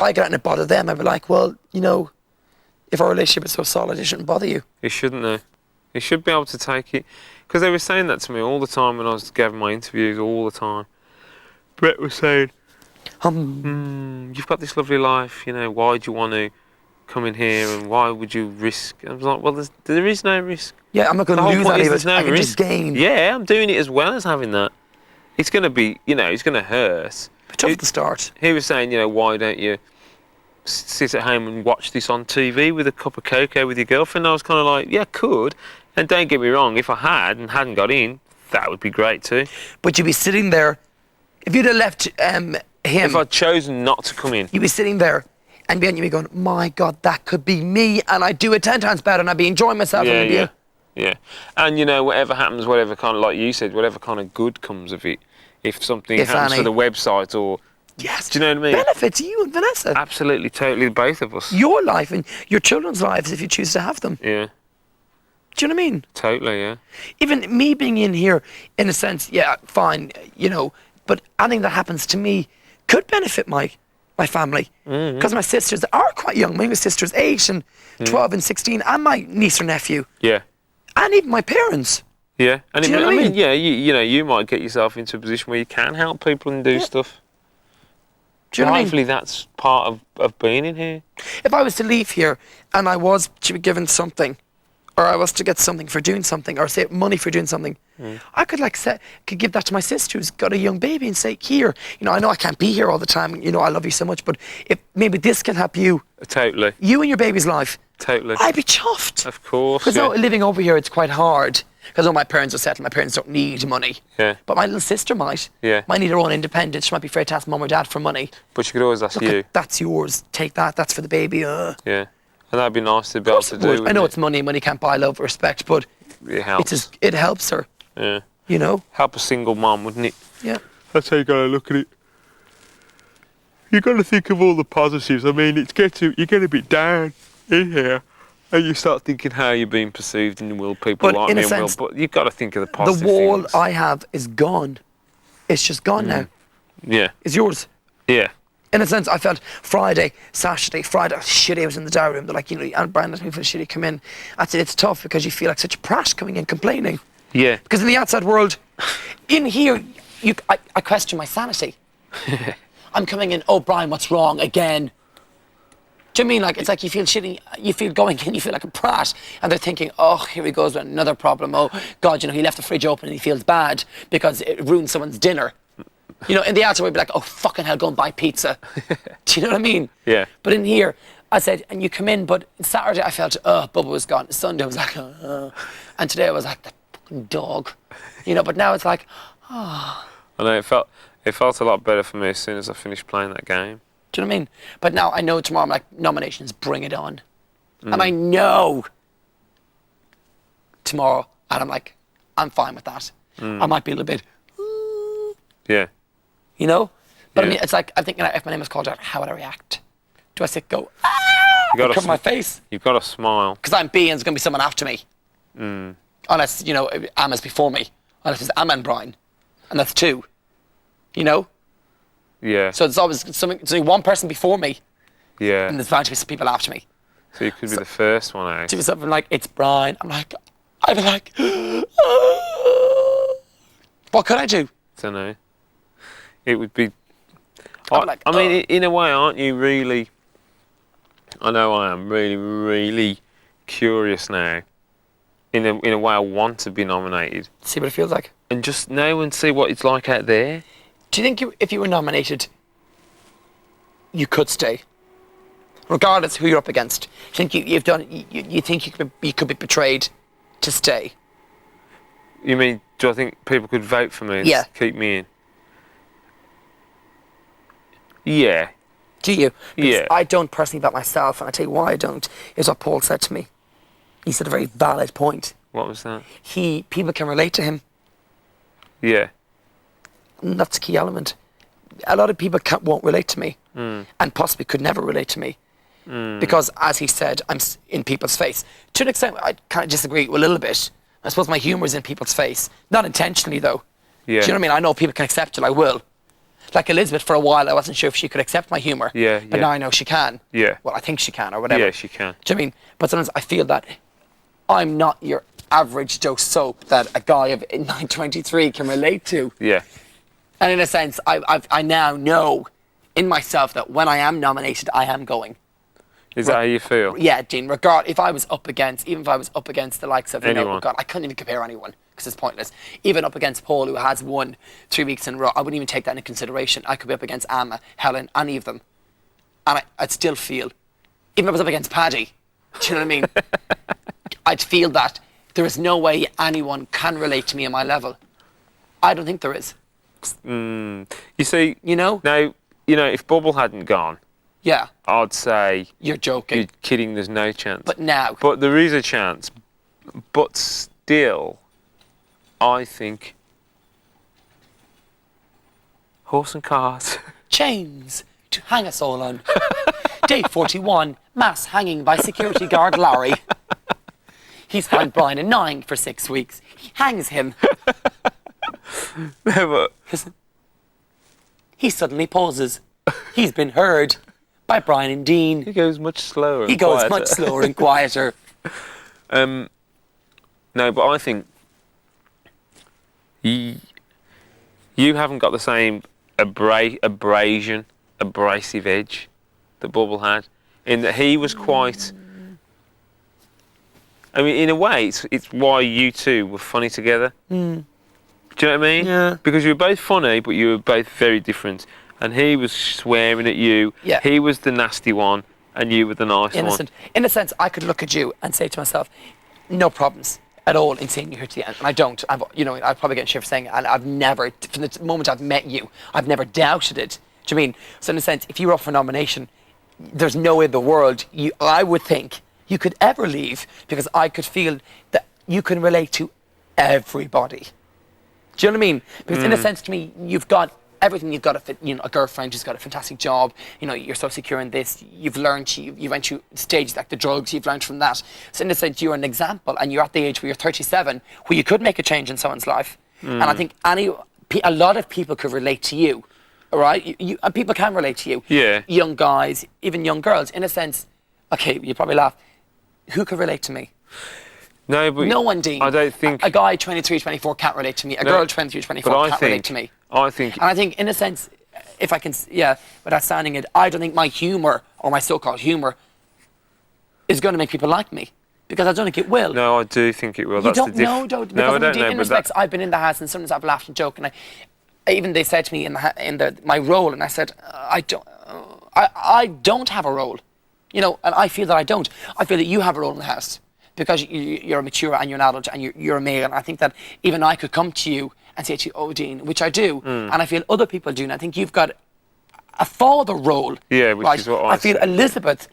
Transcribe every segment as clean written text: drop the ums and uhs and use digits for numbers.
I get out and it bothered them, I'd be like, well, you know, if our relationship is so solid, it shouldn't bother you. It shouldn't, though. It should be able to take it. Because they were saying that to me all the time when I was giving my interviews, all the time. Brett was saying, you've got this lovely life, you know, why do you want to come in here and why would you risk? I was like, well, there is no risk. Yeah, I'm not going to lose any of it. I can just gain. Yeah, I'm doing it as well as having that. It's going to be, you know, it's going to hurt. But tough at the start. He was saying, you know, why don't you sit at home and watch this on TV with a cup of cocoa with your girlfriend? I was kind of like, yeah, I could. And don't get me wrong, if I had and hadn't got in, that would be great too. But you'd be sitting there, if you'd have left him... If I'd chosen not to come in. You'd be sitting there and you'd be going, my God, that could be me, and I'd do it 10 times better and I'd be enjoying myself. Yeah. And, you know, whatever happens, whatever kind of, like you said, whatever kind of good comes of it, if something happens to the website or... Yes. Do you know what I mean? Benefits you and Vanessa. Absolutely, totally, both of us. Your life and your children's lives if you choose to have them. Yeah. Do you know what I mean? Totally, yeah. Even me being in here, in a sense, yeah, fine, you know, but anything that happens to me could benefit my family. Because my sisters are quite young. My sister's 8 and 12 and 16, and my niece or nephew. Yeah. And even my parents. Yeah. And do you know what I mean? Yeah, you know, you might get yourself into a position where you can help people and do stuff. Do you know what I mean? Hopefully that's part of being in here. If I was to leave here and I was to be given something, or I was to get something for doing something, or say money for doing something, I could could give that to my sister who's got a young baby and say, here, you know, I know I can't be here all the time, you know, I love you so much, but if maybe this can help you. Totally. You and your baby's life. Totally. I'd be chuffed. Of course. Because living over here, it's quite hard. Because all my parents are settled, my parents don't need money. Yeah. But my little sister might. Yeah. Might need her own independence. She might be afraid to ask mum or dad for money. But she could always ask you. That's yours. Take that. That's for the baby. Yeah. And that'd be nice to be able to do. I know it's money. Money can't buy love or respect, but it helps. It helps her. Yeah. You know? Help a single mum, wouldn't it? Yeah. That's how you got to look at it. You got to think of all the positives. I mean, you get a bit down in here, and you start thinking how you're being perceived in the world. People like me and Will, but you've got to think of the positive things. The wall things. I have is gone. It's just gone now. Yeah. It's yours. Yeah. In a sense, I felt Friday, Friday, shitty, I was in the diary room. They're like, you know, and Brandon, who feels shitty, come in. I said, it's tough because you feel like such a prat coming in complaining. Yeah. Because in the outside world, in here, I question my sanity. I'm coming in, oh, Brian, what's wrong again? Do you mean, like, it's like you feel shitty, you feel going in, you feel like a prat, and they're thinking, oh, here he goes with another problem. Oh, God, you know, he left the fridge open and he feels bad because it ruined someone's dinner. You know, in the outside, we'd be like, oh, fucking hell, go and buy pizza. Do you know what I mean? Yeah. But in here, I said, and you come in, but Saturday I felt, Bubba was gone. Sunday I was like, and today I was like, the fucking dog. You know, but now it's like, I know, it felt a lot better for me as soon as I finished playing that game. Do you know what I mean? But now I know tomorrow I'm like, nominations, bring it on. And I know tomorrow, and I'm like, I'm fine with that. I might be a little bit, yeah. You know? But I mean, it's like, I'm thinking if my name was called out, how would I react? Do I sit, go, cover my face? You've got to smile. Because I'm B and there's going to be someone after me. Unless, you know, Emma's before me. Unless it's Emma and Brian. And that's 2. You know? Yeah. So there's always one person before me. Yeah. And there's bound to be some people after me. So you could be the first one out. To be something like, it's Brian. I'd be like, what could I do? I don't know. It would be... I mean, in a way, aren't you really... I know I am really, really curious now. In a way, I want to be nominated. See what it feels like. And just know and see what it's like out there. Do you think if you were nominated, you could stay? Regardless who you're up against. Do you think you think you could be betrayed to stay? You mean, do I think people could vote for me and keep me in? Yeah. Do you? Because yeah. I don't personally about myself, and I tell you why I don't. Is what Paul said to me. He said a very valid point. What was that? People can relate to him. Yeah. And that's a key element. A lot of people won't relate to me, and possibly could never relate to me, because, as he said, I'm in people's face. To an extent, I kind of disagree a little bit. I suppose my humour is in people's face, not intentionally though. Yeah. Do you know what I mean? I know people can accept it. I will. Like Elizabeth, for a while, I wasn't sure if she could accept my humour. Yeah, But yeah. now I know she can. Yeah. Well, I think she can, or whatever. Yeah, she can. Do you know what I mean? But sometimes I feel that I'm not your average Joe Soap that a guy of 923 can relate to. Yeah. And in a sense, I now know in myself that when I am nominated, I am going. Is that how you feel? Yeah, Dean, even if I was up against the likes of, Anyone. God, I couldn't even compare anyone because it's pointless. Even up against Paul, who has won 3 weeks in a row, I wouldn't even take that into consideration. I could be up against Emma, Helen, any of them. And I'd still feel, even if I was up against Paddy, do you know what I mean? I'd feel that there is no way anyone can relate to me on my level. I don't think there is. You see, You know? now, if Bubble hadn't gone, Yeah, I'd say, you're joking. you're kidding, there's no chance. But now, But there is a chance. But still, I think horse and cart. chains to hang us all on. Day 41, mass hanging by security guard Larry. He's found Brian and Nine for 6 weeks. He hangs him. No, but He suddenly pauses. He's been heard by Brian and Dean. he goes much slower. He and goes quieter. much slower and quieter. No, but I think you haven't got the same abrasive edge that Bubble had, in that he was quite. I mean, in a way, it's why you two were funny together. Do you know what I mean? Yeah. Because you were both funny, but you were both very different. And he was swearing at you. Yeah. He was the nasty one, and you were the nice Innocent. In a sense, I could look at you and say to myself, no problems at all in seeing you here to the end. And I don't. I'd probably get shit for saying it. And I've never, from the moment I've met you, I've never doubted it. Do you mean? So in a sense, if you were up for nomination, there's no way in the world I would think you could ever leave, because I could feel that you can relate to everybody. Do you know what I mean? Because in a sense, to me, you've got everything. You've got a girlfriend who's got a fantastic job. You're so secure in this. You've learned. You went through stages like the drugs. You've learned from that. So in a sense, you're an example, and you're at the age where you're 37, where you could make a change in someone's life. And I think a lot of people could relate to you. All right, and people can relate to you. Yeah. Young guys, even young girls. In a sense, okay, you probably laugh. Who could relate to me? No, but No one, Dean. I don't think A guy 23, 24 can't relate to me. A girl 23, 24 but can't relate to me. I think And I think, in a sense, if I can, without sounding it, I don't think my humour, or my so-called humour, is going to make people like me. Because I don't think it will. No, I do think it will. You That's don't the know, though. No, I don't know. In But respects, I've been in the house and sometimes I've laughed and joked, and even they said to me in my role, and I said, I don't have a role. And I feel that I don't. I feel that you have a role in the house, because you're mature and you're an adult and you're a male. And I think that even I could come to you and say to you, oh, Dean, which I do. And I feel other people do. And I think you've got a father role. Yeah, which is what I feel said. Elizabeth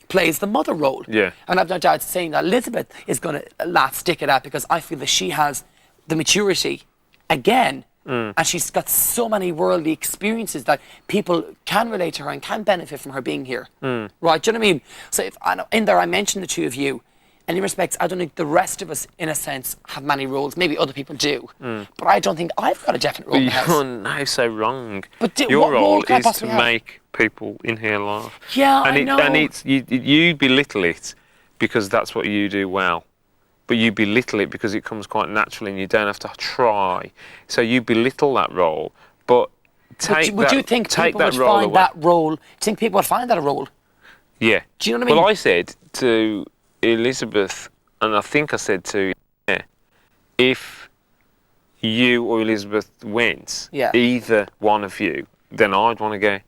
plays the mother role. Yeah. And I've no doubt saying that Elizabeth is going to stick it out, because I feel that she has the maturity again. And she's got so many worldly experiences that people can relate to her and can benefit from her being here. Right? Do you know what I mean? So if in there I mentioned the two of you, and in respects, I don't think the rest of us, in a sense, have many roles. Maybe other people do. But I don't think I've got a definite role in the house. you're now so wrong. But your what role role can I is to possibly have? make people in here laugh. Yeah, and I know. And it's you belittle it because that's what you do well. But you belittle it because it comes quite naturally and you don't have to try. So you belittle that role. But Would you think people would role find away. that role? Do you think people would find that a role? Yeah. Do you know what I mean? Well, I said to Elizabeth, and I think I said to if you or Elizabeth went, Yeah. either one of you, then I'd want to go.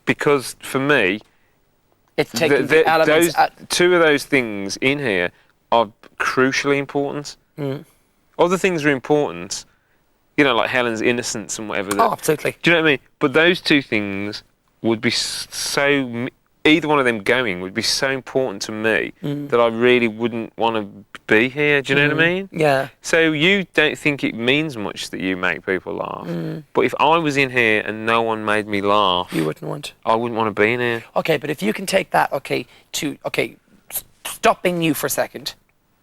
Because for me, It's taking the elements. two of those things in here are crucially important. Other things are important, like Helen's innocence and whatever. Oh, absolutely. Do you know what I mean? But those two things would be so. Either one of them going would be so important to me that I really wouldn't want to be here. Do you know what I mean? Yeah. So you don't think it means much that you make people laugh. But if I was in here and no one made me laugh, You wouldn't want. I wouldn't want to be in here. Okay, but if you can take that, stop being you for a second.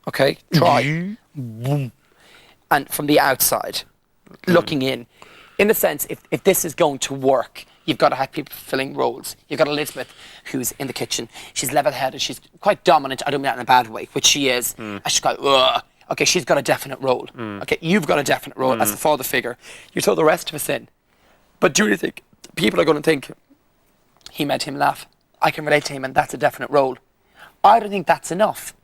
Okay, try. Boom. And from the outside, looking in, in a sense, if this is going to work, you've got to have people filling roles. You've got Elizabeth, who's in the kitchen. She's level-headed. She's quite dominant. I don't mean that in a bad way, which she is. And she's got, ugh. Okay, she's got a definite role. Okay, you've got a definite role as the father figure. You throw the rest of us in. But do you think people are going to think, he made him laugh, I can relate to him, and that's a definite role? I don't think that's enough.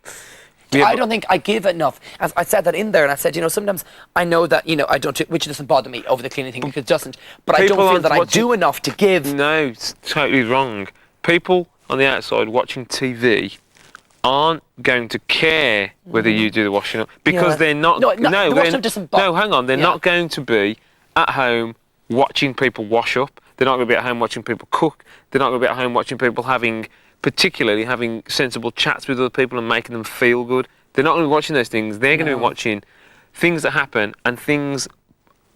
Yeah, I don't think I give enough. As I said that in there, and I said, sometimes I know that, I don't, which doesn't bother me over the cleaning thing, because it doesn't. But I don't feel that I do enough to give. No, it's totally wrong. People on the outside watching TV aren't going to care whether you do the washing up, because they're not. The washing up doesn't bother. No, hang on. They're not going to be at home watching people wash up. They're not going to be at home watching people cook. They're not going to be at home watching people particularly having sensible chats with other people and making them feel good. They're not going to be watching those things. They're going to be watching things that happen and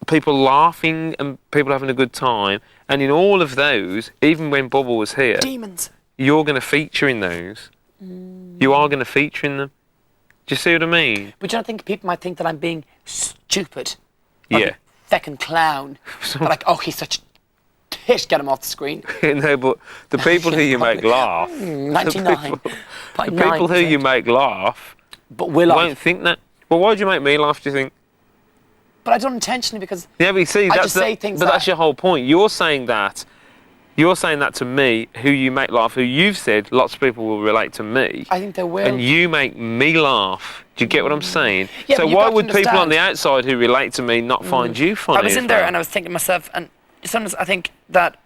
people laughing and people having a good time. And in all of those, even when Bubble was here, demons, you're going to feature in those. You are going to feature in them. Do you see what I mean? But you don't think people might think that I'm being stupid? Yeah. Feckin' clown. They're like, oh, he's such a tit, get him off the screen. No, but the people who you make laugh... 99. The people who you make laugh but will won't think that. Well, why would you make me laugh, do you think? But I don't intentionally, because yeah, but you see, that's your whole point. You're saying that to me, who you make laugh, who you've said lots of people will relate to me. I think they will. And you make me laugh. Do you get what I'm saying? Yeah, so why would people on the outside who relate to me not find you funny? I was in there and I was thinking to myself, and sometimes I think that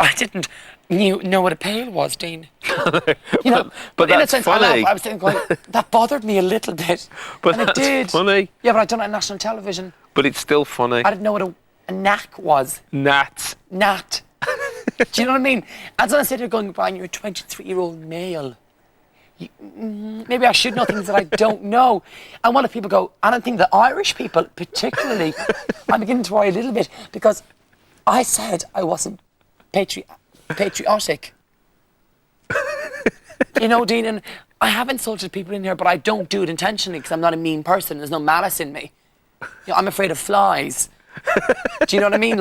I didn't know what a pail was, Dean. but in a sense, funny. I was thinking, going, that bothered me a little bit. But and that's it did. funny. Yeah, but I'd done it on national television. But it's still funny. I didn't know what a knack was. Nat. Do you know what I mean? And so I said, you're going, Brian, you're a 23-year-old male. Maybe I should know things that I don't know. And one of people go, I don't think the Irish people, particularly, I'm beginning to worry a little bit, because I said I wasn't patriotic. Dean, and I have insulted people in here, but I don't do it intentionally, because I'm not a mean person. There's no malice in me. I'm afraid of flies. Do you know what I mean?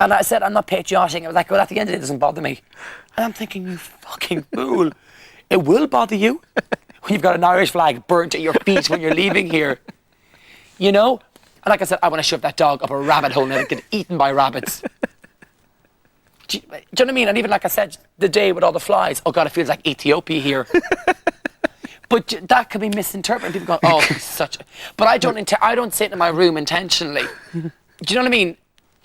And I said, I'm not patriotic. I was like, well, at the end of it, it doesn't bother me. And I'm thinking, you fucking fool. It will bother you when you've got an Irish flag burnt at your feet when you're leaving here. And like I said, I want to shove that dog up a rabbit hole and get eaten by rabbits. Do you know what I mean? And even like I said, the day with all the flies, oh God, it feels like Ethiopia here. But that could be misinterpreted. People go, oh, he's such a... But I don't sit in my room intentionally. Do you know what I mean?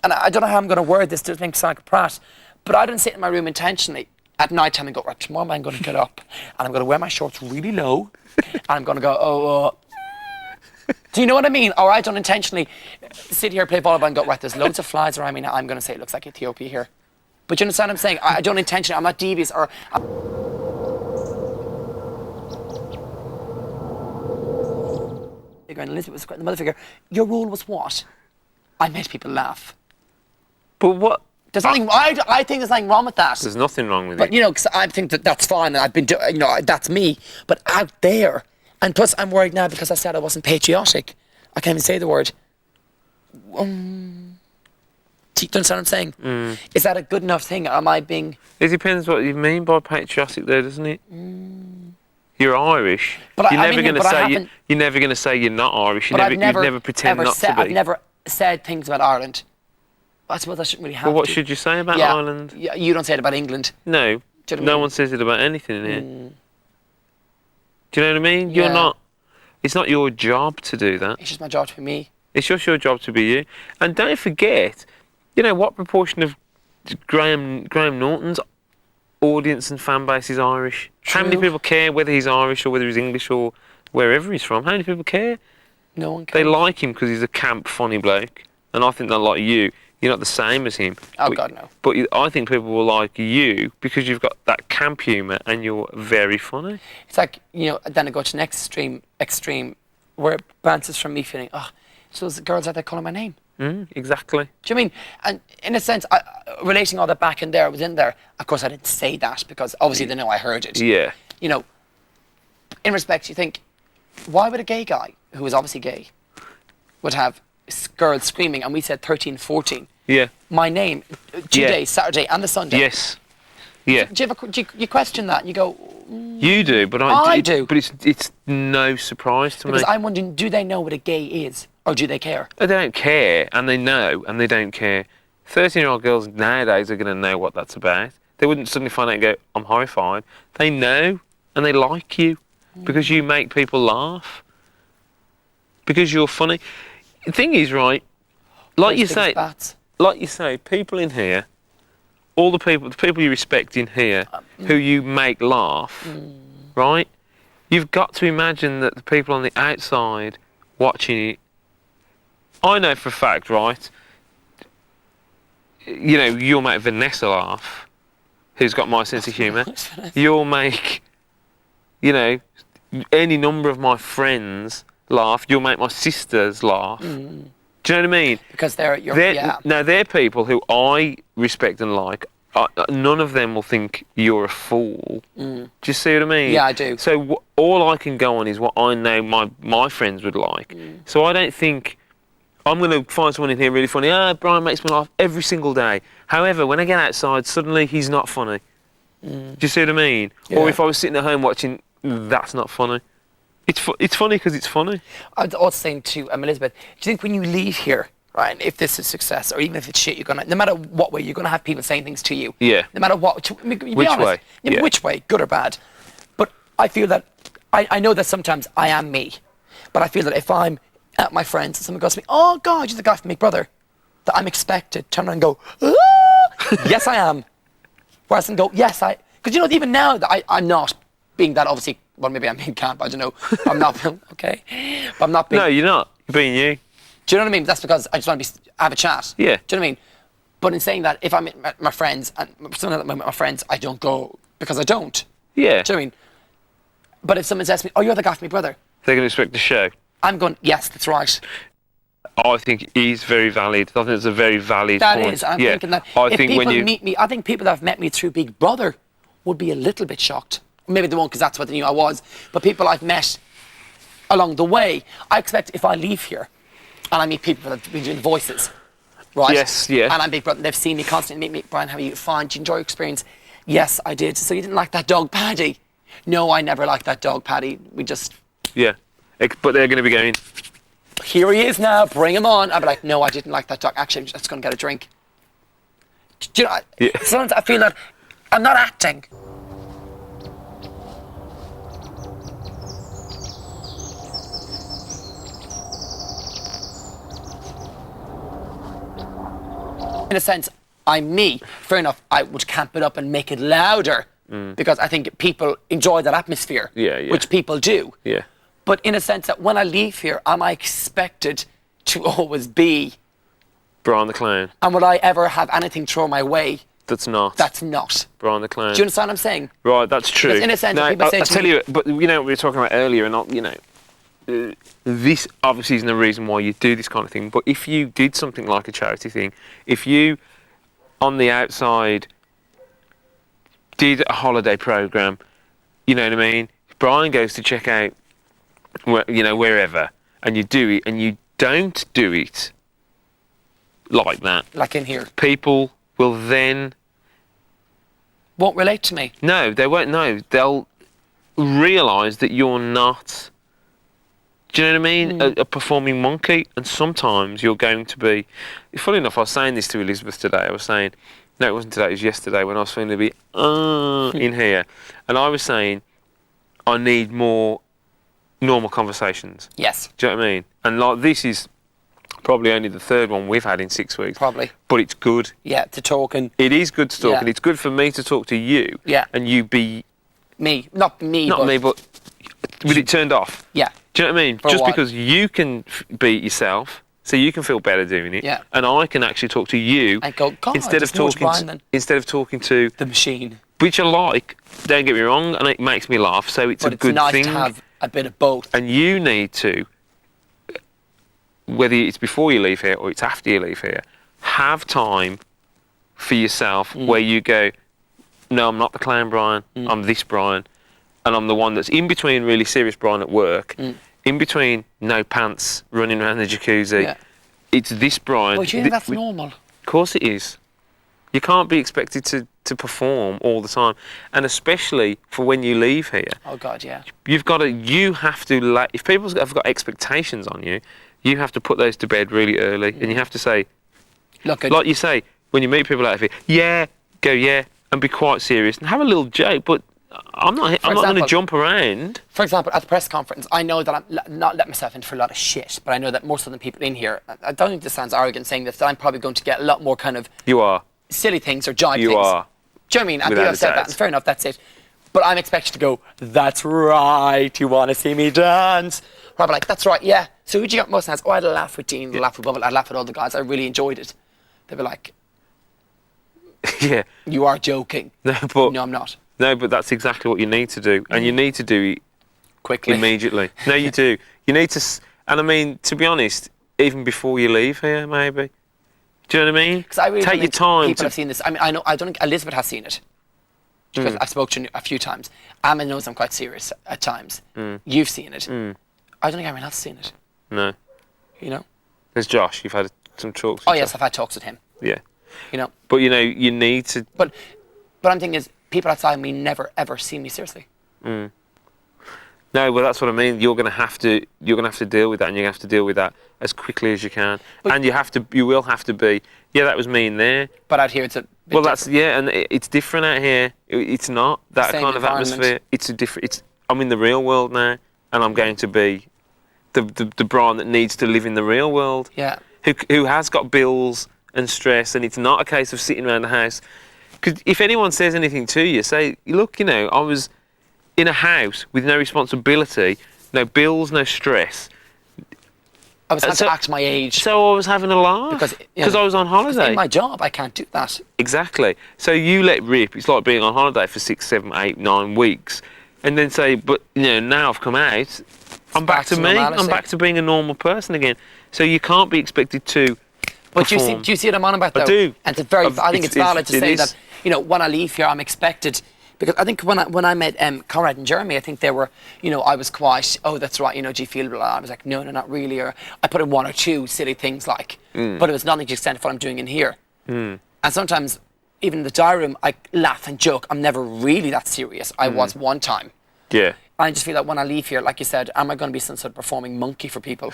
And I don't know how I'm going to word this to make sound like a prat, but I don't sit in my room intentionally at night time and go, right, tomorrow I'm going to get up and I'm going to wear my shorts really low and I'm going to go, do you know what I mean? Or I don't intentionally sit here, play volleyball and go, right, there's loads of flies around me now, I'm going to say it looks like Ethiopia here. But you understand what I'm saying? I don't intentionally, I'm not devious or... And Elizabeth was quite the mother figure. Your rule was what? I made people laugh. But what? There's nothing. I think there's nothing wrong with that. There's nothing wrong with it. But because I think that's fine, and I've been doing. That's me. But out there, and plus I'm worried now because I said I wasn't patriotic. I can't even say the word. Do you understand what I'm saying? Is that a good enough thing? Am I being? It depends what you mean by patriotic, there, doesn't it? You're Irish. But you're never going to say you're not Irish. You never pretend not to be. I've never said things about Ireland. I suppose I shouldn't really have Well, what to. should you say about Ireland? Yeah, you don't say it about England. No. Do you know no one says it about anything in here. Do you know what I mean? Yeah. You're not... It's not your job to do that. It's just my job to be me. It's just your job to be you. And don't forget, what proportion of Graham Norton's audience and fan base is Irish? True. How many people care whether he's Irish or whether he's English or wherever he's from? How many people care? No one cares. They like him because he's a camp, funny bloke. And I think they like you. You're not the same as him. Oh, God, no. But I think people will like you because you've got that camp humour and you're very funny. It's like, then I go to the next extreme, where it bounces from me feeling, so those girls out there calling my name. Exactly. Do you mean? And in a sense, relating all that back in there, I was in there. Of course, I didn't say that because obviously they know I heard it. Yeah. In respect, you think, why would a gay guy, who is obviously gay, would have girls screaming, and we said 13, 14. Yeah. My name, 2 Yeah. days, Saturday and the Sunday. Yes. Yeah. Do you question that? You go, You do, but I do. But it's no surprise to because me. I'm wondering, do they know what a gay is? Or do they care? They don't care, and they know, and they don't care. 13-year-old girls nowadays are going to know what that's about. They wouldn't suddenly find out and go, I'm horrified. They know, and they like you because you make people laugh. Because you're funny. The thing is, right, like you say, people in here, all the people you respect in here, who you make laugh, right? You've got to imagine that the people on the outside watching it, I know for a fact, right, you know, you'll make Vanessa laugh, who's got my sense of humour. You'll make, you know, any number of my friends laugh. You'll make my sisters laugh. Do you know what I mean? Because they're people who I respect and like. None of them will think you're a fool. Do you see what I mean? Yeah, I do. So all I can go on is what I know my friends would like. So I don't think I'm going to find someone in here really funny. Brian makes me laugh every single day. However, when I get outside, suddenly he's not funny. Do you see what I mean? Yeah. Or if I was sitting at home watching, that's not funny. It's funny because it's funny. I was also saying to Elizabeth, do you think when you leave here, right, if this is success or even if it's shit, no matter what way, you're gonna have people saying things to you. Yeah. No matter what. Which way? Yeah. Which way, good or bad. But I feel that I know that sometimes I am me, but I feel that if I'm at my friends and someone goes to me, "Oh God, you're the guy from Big Brother," that I'm expected to turn around and go, "Ah!" Yes, I am. Whereas I can go, yes, because you know even now that I'm not being that obviously. Well, maybe I'm being camp. I don't know. I'm not. Okay, but I'm not being. No, you're not. You're being you. Do you know what I mean? That's because I just want to have a chat. Yeah. Do you know what I mean? But in saying that, if I'm with my friends and my friends, I don't go because I don't. Yeah. Do you know what I mean? But if someone says to me, "Oh, you're the guy from my brother," They're going to expect the show. I'm going, "Yes, that's right." I think it is very valid. I think it's a very valid That point. is. I'm thinking that if people meet me, I think people that have met me through Big Brother would be a little bit shocked. Maybe they won't because that's what they knew I was. But people I've met along the way, I expect if I leave here and I meet people that have been doing voices, right? Yes, yeah. And I'm Big Brother, they've seen me constantly, meet me, Brian, how are you? Fine, did you enjoy your experience? Yes, I did. So you didn't like that dog, Paddy? No, I never liked that dog, Paddy. We just... Yeah. But they're going to be going, here he is now, bring him on. I'd be like, no, I didn't like that dog. Actually, I'm just going to get a drink. Do you know, Yeah. sometimes I feel that I'm not acting. In a sense, I'm me. Fair enough, I would camp it up and make it louder because I think people enjoy that atmosphere, which people do. yeah. But in a sense that when I leave here, am I expected to always be? Brian the Clown. And will I ever have anything thrown my way That's not. that's not? Brian the Clown. Do you understand what I'm saying? Right, that's true. Because in a sense, no, people say I'll to tell me- you, but you know what we were talking about earlier, and you know, this obviously isn't the reason why you do this kind of thing. But if you did something like a charity thing, if you, on the outside, did a holiday program, you know what I mean? If Brian goes to check out, you know, wherever, and you do it, and you don't do it like that, Like in here. people will then. Won't relate to me. No, they won't know. They'll realise that you're not, do you know what I mean, a performing monkey. And sometimes you're going to be... Funny enough, I was saying this to Elizabeth today. I was saying... No, it wasn't today, it was yesterday when I was feeling a bit in here. And I was saying, I need more normal conversations. Yes, Do you know what I mean? And like this is probably only the third one we've had in 6 weeks. probably. But it's good. Yeah, to talk and It is good to talk, Yeah. and it's good for me to talk to you. Yeah. And you be... me. Not me, Not but... me, but with it turned off. Yeah. Do you know what I mean? For a Just while. because you can be yourself, so you can feel better doing it, Yeah. and I can actually talk to you I go, God, instead of there's no talking Brian then. instead of talking to, The machine. which I like. Don't get me wrong, and it makes me laugh, so it's But a it's good nice thing. to have a bit of both. And you need to, whether it's before you leave here or it's after you leave here, have time for yourself where you go, no, I'm not the clown Brian, I'm this Brian, and I'm the one that's in between really serious Brian at work, in between no pants, running around the jacuzzi, Yeah. it's this Brian. But do you think that's normal? Of course it is. You can't be expected to perform all the time, and especially for when you leave here. Oh God, yeah. You have to, if people have got expectations on you, you have to put those to bed really early, and you have to say, Look, like you say, when you meet people out of here, yeah, and be quite serious and have a little joke, but I'm not going to jump around. For example, at the press conference, I know that I'm not letting myself in for a lot of shit, but I know that most of the people in here, I don't think this sounds arrogant saying this, that I'm probably going to get a lot more kind of You are. silly things or jibe You things. are. Do you know what I mean? And Without people a have said doubt. that, and fair enough, that's it. But I'm expected to go, that's right, you want to see me dance. Or I'll be like, that's right, yeah. So who'd you got most nights? Oh, I had a laugh with Dean, a laugh with Bubble, I'd laugh with all the guys, I really enjoyed it. They'd be like, Yeah. you are joking. No, but No, I'm not. No, but that's exactly what you need to do, and you need to do it Quickly. immediately. No, you do. You need to, and I mean, to be honest, even before you leave here, maybe. Do you know what I mean? Because I really Take don't your think time. people have seen this. I mean, I don't think Elizabeth has seen it. Because I spoke to her a few times. Amma knows I'm quite serious at times. You've seen it. I don't think anyone else has seen it. No, You know? there's Josh. You've had some talks. Oh with yes, Josh. I've had talks with him. Yeah, You know? but you know, you need to. But I'm thinking is people outside me never ever see me seriously. No, well, that's what I mean. You're going to have to deal with that, and you have to deal with that as quickly as you can. But- And you will have to be. Yeah, that was me in there. But out here it's a bit Well, that's different. and it's different out here. It's not that Same kind of environment. atmosphere. It's a different. I'm in the real world now, and I'm going to be the Brian that needs to live in the real world. Yeah. Who has got bills and stress, and it's not a case of sitting around the house. Because if anyone says anything to you, say, look, you know, I was in a house with no responsibility, no bills, no stress. I was having so- to act my age. So I was having a laugh Because, you know, I was on holiday. in my job, I can't do that. Exactly. So you let rip. It's like being on holiday for 6, 7, 8, 9 weeks, and then say, but you know, now I've come out, I'm back to me. normality. I'm back to being a normal person again. So you can't be expected to. But do perform. you see what I'm on about though? I do. And it's very, I think It's- it's valid to it say is. that, you know, when I leave here, I'm expected, because I think when I met Conrad and Jeremy, I think they were, you know, I was quite, oh, that's right, you know, do you feel blah, blah. I was like, no, not really. Or I put in one or two silly things like, but it was nothing to the extent of what I'm doing in here. And sometimes, even in the diary room, I laugh and joke. I'm never really that serious. I was one time. Yeah. I just feel that when I leave here, like you said, am I going to be some sort of performing monkey for people?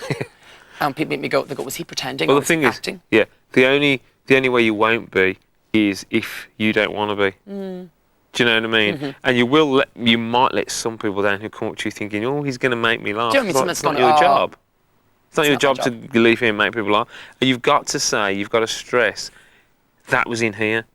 And people make me go, they go, was he pretending? Well, or the was he thing is, acting? yeah, the only way you won't be is if you don't want to be. Do you know what I mean? And you might let some people down who come up to you thinking, oh, he's going to make me laugh. Do you know what I mean? It's Someone's not your gonna- job. It's not your not my job to leave here and make people laugh. And you've got to say, you've got to stress, that was in here.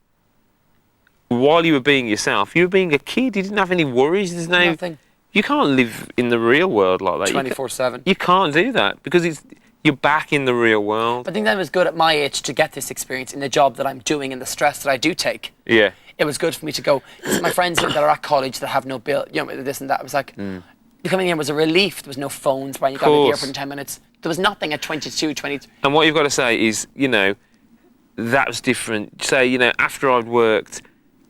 While you were being yourself, you were being a kid. You didn't have any worries. There's no. Nothing. You can't live in the real world like that. 24/7. You can't do that because you're back in the real world. I think that was good at my age to get this experience in the job that I'm doing and the stress that I do take. Yeah. It was good for me to go. 'Cause my friends that are at college that have no bill, you know, this and that. It was like, coming in was a relief. There was no phones when you got to the Course. airport in 10 minutes. There was nothing at 22, 23. And what you've got to say is, you know, that was different. Say, you know, after I'd worked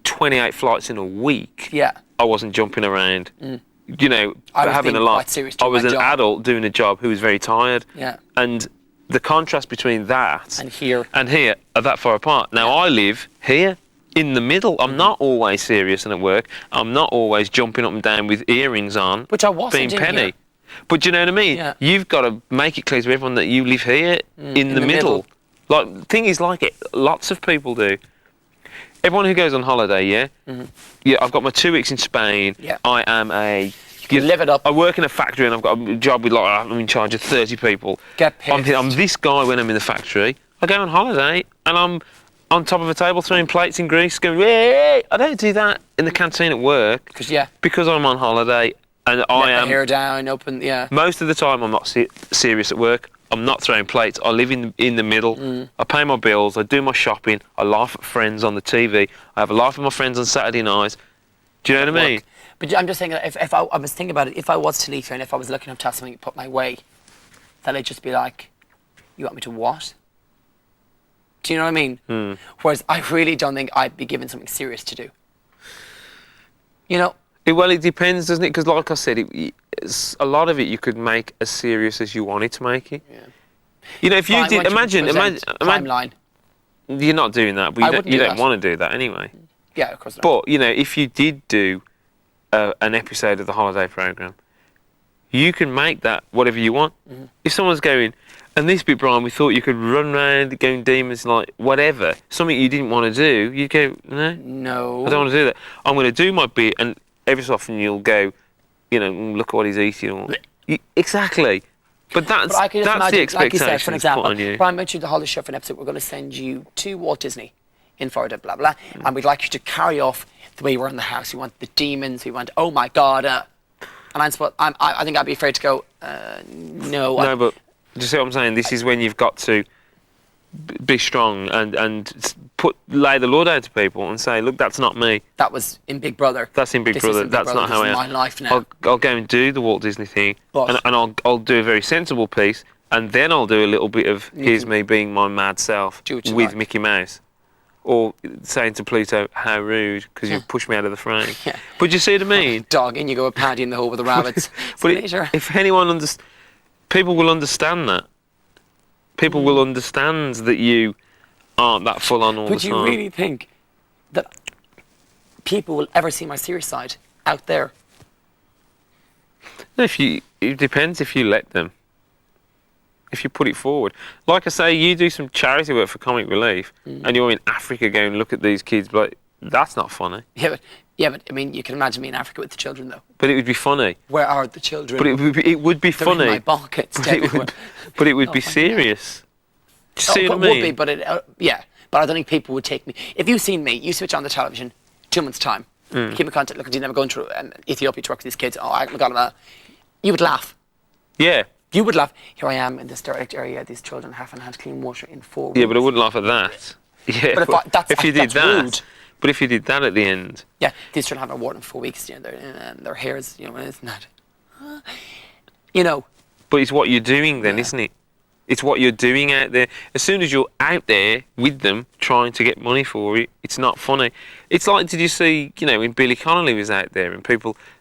28 flights in a week, Yeah. I wasn't jumping around. You know, I was having being a laugh. quite serious I doing was my an job. adult doing a job who was very tired. Yeah. And the contrast between that And here. are that far apart. Now I live here in the middle. I'm not always serious and at work. I'm not always jumping up and down with earrings on. Which I wasn't being in penny. here. But do you know what I mean? Yeah. You've got to make it clear to everyone that you live here in the middle. Like thing is like it. Lots of people do. Everyone who goes on holiday, yeah? Yeah, I've got my 2 weeks in Spain. Yeah. I am You live it up. I work in a factory and I've got a job with like I'm in charge of 30 people. Get pissed. I'm this guy when I'm in the factory. I go on holiday and I'm on top of a table throwing plates in grease going, hey! I don't do that in the canteen at work Because, yeah, because I'm on holiday and I let the am hair down, open, yeah. most of the time I'm not serious at work. I'm not throwing plates. I live in the middle. I pay my bills. I do my shopping. I laugh at friends on the TV. I have a laugh with my friends on Saturday nights. Do you know what I mean? Work. But I'm just saying, if I was thinking about it, if I was to leave here and if I was looking up to have something put my way, that I'd just be like, you want me to what? Do you know what I mean? Whereas I really don't think I'd be given something serious to do. You know? Well, it depends, doesn't it? Because like I said, a lot of it you could make as serious as you wanted to make it. Yeah. You know, if you Fine, did, why don't imagine, present imagine, timeline. you're not doing that, but I you don't, wouldn't you do don't that. want to do that anyway. Yeah, of course not. But, you know, if you did do an episode of the holiday programme, you can make that whatever you want. Mm-hmm. If someone's going, and this bit, Brian, we thought you could run around going demons, like whatever, something you didn't want to do, you'd go, no, No. I don't want to do that. I'm going to do my bit, and every so often you'll go, you know, look at what he's eating. Or, exactly. But that's, But I can just that's the imagine, like you expectation said, for an that's put example, on you. Brian mentioned the holiday show for an episode. We're going to send you to Walt Disney in Florida, blah, blah. And we'd like you to carry off the way you were in the house. We want the demons. We want, oh my God. And I think I'd be afraid to go, no. No, but do you see what I'm saying? This is when you've got to be strong and lay the law down to people and say, look, that's not me. That was in Big Brother. That's in Big This Brother. isn't Big That's Brother, not how this I is am. my life now. I'll go and do the Walt Disney thing, But- and I'll do a very sensible piece, and then I'll do a little bit of here's me being my mad self Do what you with like. Mickey Mouse, or saying to Pluto, "How rude, because you've pushed me out of the frame." Yeah. But you see what I mean? Dog, in you go with Paddy in the hole with the rabbits. But See you later. if anyone people will understand that. People will understand that you aren't that full on all But the you time. really think that people will ever see my serious side out there? No, it depends if you let them. If you put it forward. Like I say, you do some charity work for Comic Relief, and you're in Africa going, look at these kids, like, that's not funny. Yeah, but I mean, you can imagine me in Africa with the children, though. But it would be funny. Where are the children? But it would be They're in funny. my pockets. But it would Oh, be my God. serious. Do you see but what I mean? would be, but yeah. But I don't think people would take me. If you've seen me, you switch on the television 2 months' time, keep in contact, look, you're never going through Ethiopia to work with these kids. Oh, my God, you would laugh. Yeah. You would laugh. Here I am in this direct area. These children haven't had clean water in 4 weeks. Yeah, but I wouldn't laugh at that. Yeah, But if you did that's that. rude. But if you did that at the end, Yeah, these children haven't had water in 4 weeks. You know, their hair is, you know, it's not. You know. but it's what you're doing then, isn't it? It's what you're doing out there. As soon as you're out there with them trying to get money for it, it's not funny. It's like, did you see, you know, when Billy Connolly was out there and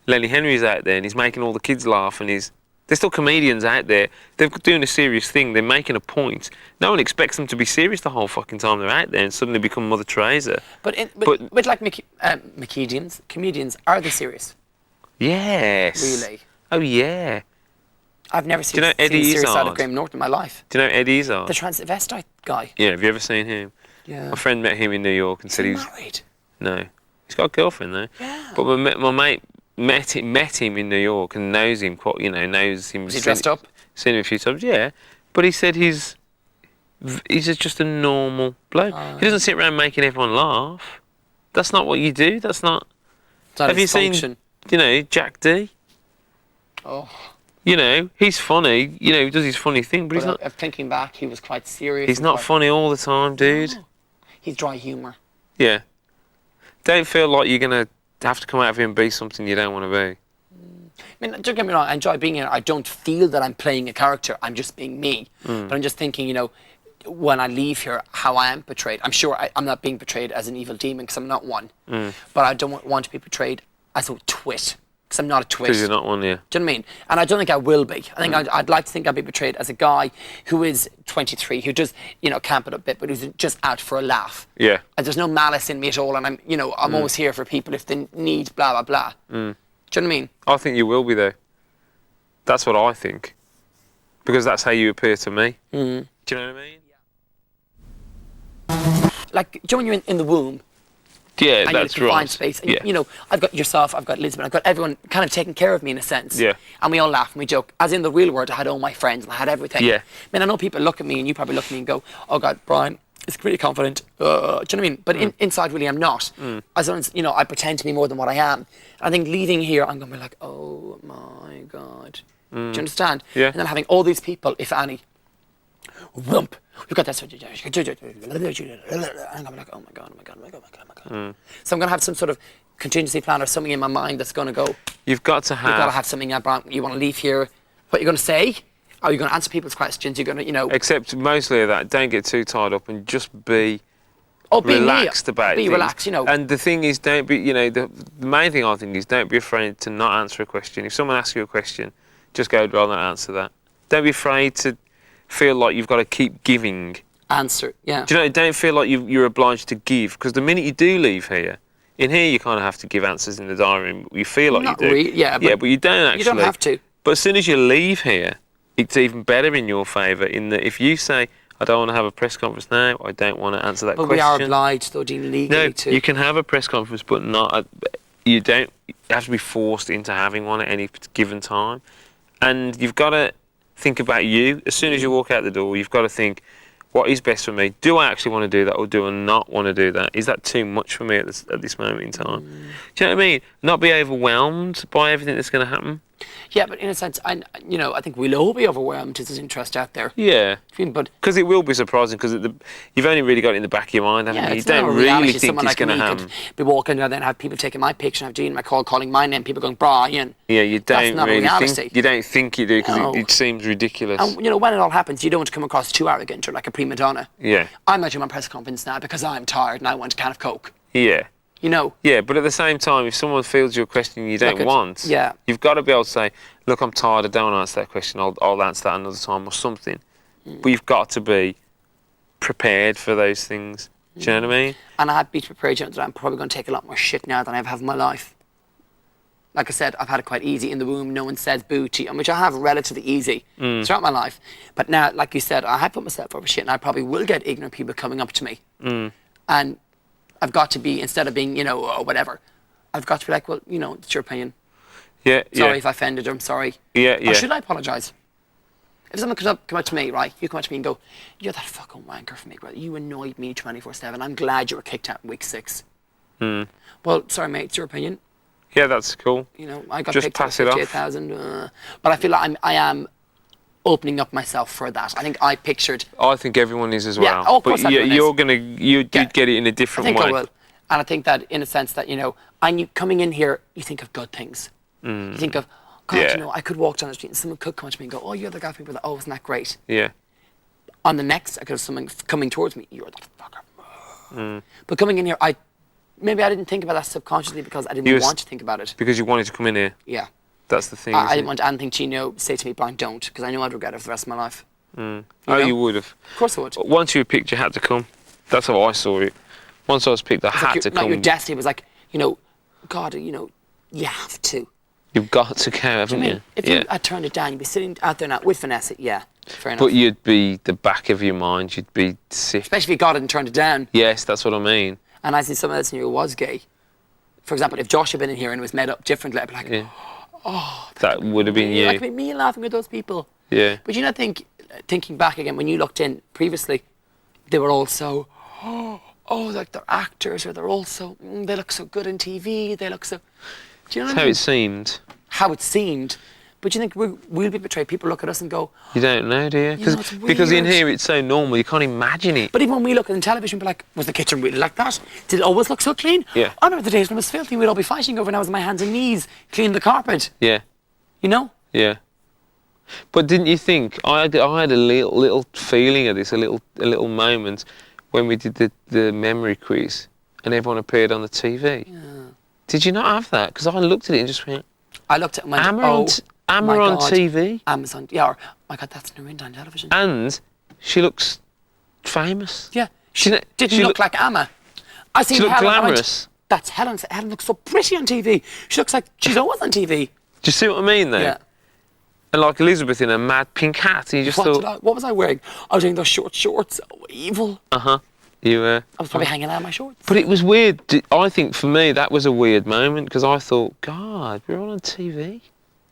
Lenny Henry's out there and he's making all the kids laugh and they're still comedians out there. They're doing a serious thing. They're making a point. No one expects them to be serious the whole fucking time they're out there and suddenly become Mother Teresa. But like comedians, are they serious? Yes. Really? Oh, yeah. I've never seen, you know Eddie seen serious side of Izzard? Graham Norton in my life. Do you know Eddie Izzard? The transvestite guy. Yeah, have you ever seen him? Yeah. My friend met him in New York and said he was... married. No. He's got a girlfriend, though. Yeah. But my mate met him in New York and knows him quite, you know, knows him. Was he dressed up? Seen him a few times, yeah. But he said he's just a normal bloke. Oh. He doesn't sit around making everyone laugh. That's not what you do. That's not... It's not Have you his seen, function. you know, Jack D? Oh. You know, he's funny. You know, he does his funny thing, but he's not... Thinking back, he was quite serious. He's not funny all the time, dude. He's dry humour. Yeah. Don't feel like you're going to have to come out of here and be something you don't want to be. I mean, don't get me wrong, I enjoy being here. I don't feel that I'm playing a character. I'm just being me. But I'm just thinking, you know, when I leave here, how I am portrayed. I'm sure I'm not being portrayed as an evil demon because I'm not one. But I don't want to be portrayed as a twit because I'm not a twit. Because you're not one, yeah. Do you know what I mean? And I don't think I will be. I think I'd like to think I'd be portrayed as a guy who is 23, who does, you know, camp it a bit, but who's just out for a laugh. Yeah. And there's no malice in me at all, and I'm always here for people if they need blah, blah, blah. Do you know what I mean? I think you will be, though. That's what I think. Because that's how you appear to me. Do you know what I mean? Like, do you know when you're in the womb, Yeah, and that's you're in a confined right. space, and, Yeah. you know, I've got yourself, I've got Lisbon, I've got everyone kind of taking care of me in a sense. Yeah. And we all laugh and we joke. As in the real world, I had all my friends and I had everything. Yeah. I mean, I know people look at me, and you probably look at me and go, oh God, Brian is pretty confident. Do you know what I mean? But inside, really, I'm not. As long as, you know, I pretend to be more than what I am. I think leaving here, I'm going to be like, oh my God. Do you understand? Yeah. And then having all these people, if any, whoomp, we've got that. And I'm going to be like, oh my God, oh my God, oh my God, oh my God. So I'm going to have some sort of contingency plan or something in my mind that's going to go, You've got to you've got to have... have something, Brian, you want to leave here. What you're going to say? Are you going to answer people's questions? You're going to, you know... Except mostly of that, don't get too tied up and just be... be relaxed about Be things. relaxed, you know. And the thing is, don't be, you know, the main thing I think is don't be afraid to not answer a question. If someone asks you a question, just go, I'd rather not answer that. Don't be afraid to feel like you've got to keep giving. Answer, yeah. Do you know? Don't feel like you're obliged to give, because the minute you do leave here, in here you kind of have to give answers in the diary room. You feel like Not you do. really, yeah, but you don't actually. You don't have to. But as soon as you leave here, it's even better in your favour. In that, if you say, "I don't want to have a press conference now. I don't want to answer that But question." we are obliged, though, Dean, legally No, to. you can have a press conference, but not. You don't have to be forced into having one at any given time, and you've got to think about you. As soon as you walk out the door, you've got to think, what is best for me? Do I actually want to do that, or do I not want to do that? Is that too much for me at this moment in time? Do you know what I mean? Not be overwhelmed by everything that's going to happen. Yeah, but in a sense, I think we'll all be overwhelmed if there's interest out there. Yeah. But Because it will be surprising, because you've only really got it in the back of your mind, haven't yeah, you? You it's not a don't reality. really think Someone it's like going to me happen. could be walking down there and have people taking my picture and have Dean McCall calling my name, people going, Brian. Yeah, you That's don't not a really reality. think. You don't think you do, because No. it seems ridiculous. And, when it all happens, you don't want to come across too arrogant or like a prima donna. Yeah. I'm not doing my press conference now because I'm tired and I want a can of Coke. Yeah. Yeah, but at the same time, if someone fields your question you don't Look, want, yeah. you've got to be able to say, look, I'm tired, I don't want to answer that question, I'll answer that another time or something. But you've got to be prepared for those things. Do you know what I mean? And I have to be prepared that I'm probably going to take a lot more shit now than I ever have in my life. Like I said, I've had it quite easy in the womb. No one says boo to you, which I have relatively easy throughout my life. But now, like you said, I have put myself over shit, and I probably will get ignorant people coming up to me. And I've got to be, instead of being, or whatever, I've got to be like, well, it's your opinion. Yeah, Sorry if I offended, or I'm sorry. Yeah, Or should I apologise? If someone come up to me, right, you come up to me and go, you're that fucking wanker for me, brother. You annoyed me 24/7. I'm glad you were kicked out in week 6. Well, sorry, mate, it's your opinion. Yeah, that's cool. I got Just picked up pass it off. 58,000. But I feel like I am opening up myself for that. I think I pictured. I think everyone is as Yeah, well. of course but everyone is. you're gonna you'd get it in a I different think way. I will. And I think that in a sense that, and you coming in here, you think of good things. You think of, God, Yeah. I could walk down the street and someone could come up to me and go, oh, you're the guy from brother. Oh, isn't that great? Yeah. On the next, I could have someone coming towards me. You're the fucker. But coming in here, maybe I didn't think about that subconsciously because I didn't want to think about it. Because you wanted to come in here. Yeah. That's the thing. I isn't didn't it? want anything to say to me, Brian, don't, because I know I'd regret it for the rest of my life. Oh, know? you would have. Of course I would. Once you were picked, you had to come. That's how I saw it. Once I was picked, I It's had like to your, not come. your destiny was like, God, you have to. You've got to go, haven't you? If you had turned it down, you'd be sitting out there now with Vanessa. Yeah, fair enough. But you'd be the back of your mind. You'd be sick. Especially if you got it and turned it down. Yes, that's what I mean. And I see someone else in here who was gay. For example, if Josh had been in here and was made up differently, I'd be like, Yeah. That would have been That you. could be me laughing at those people. Yeah. But thinking back again, when you looked in previously, they were all so, like they're actors, or they're all so, they look so good on TV, they look so, do you know That's what I how mean? it seemed. How it seemed. But you think we'll be betrayed? People look at us and go, You don't know, do you? it's Because in weird. here it's so normal, you can't imagine it. but even when we look at the television, we're like, was the kitchen really like that? Did it always look so clean? Yeah. I remember the days when it was filthy, we'd all be fighting over, and I was on my hands and knees cleaning the carpet, Yeah, yeah. But didn't you think I had a little feeling of this, a little moment when we did the memory quiz and everyone appeared on the TV? Yeah. Did you not have that? Because I looked at it and just went, I looked at it and went, Amma my on God, TV, Amazon, yeah, or, my God, that's Narinda on television. and she looks famous. Yeah, she didn't she look look- like Amma. I seen She looked Helen, I went, glamorous. that's Helen. Helen looks so pretty on TV. She looks like she's always on TV. Do you see what I mean, though? Yeah. And like Elizabeth in a mad pink hat, and you just What was I wearing? I was wearing those short shorts. Oh, evil. you I was probably hanging out of my shorts. But it was weird. I think for me that was a weird moment because I thought, God, we're all on TV.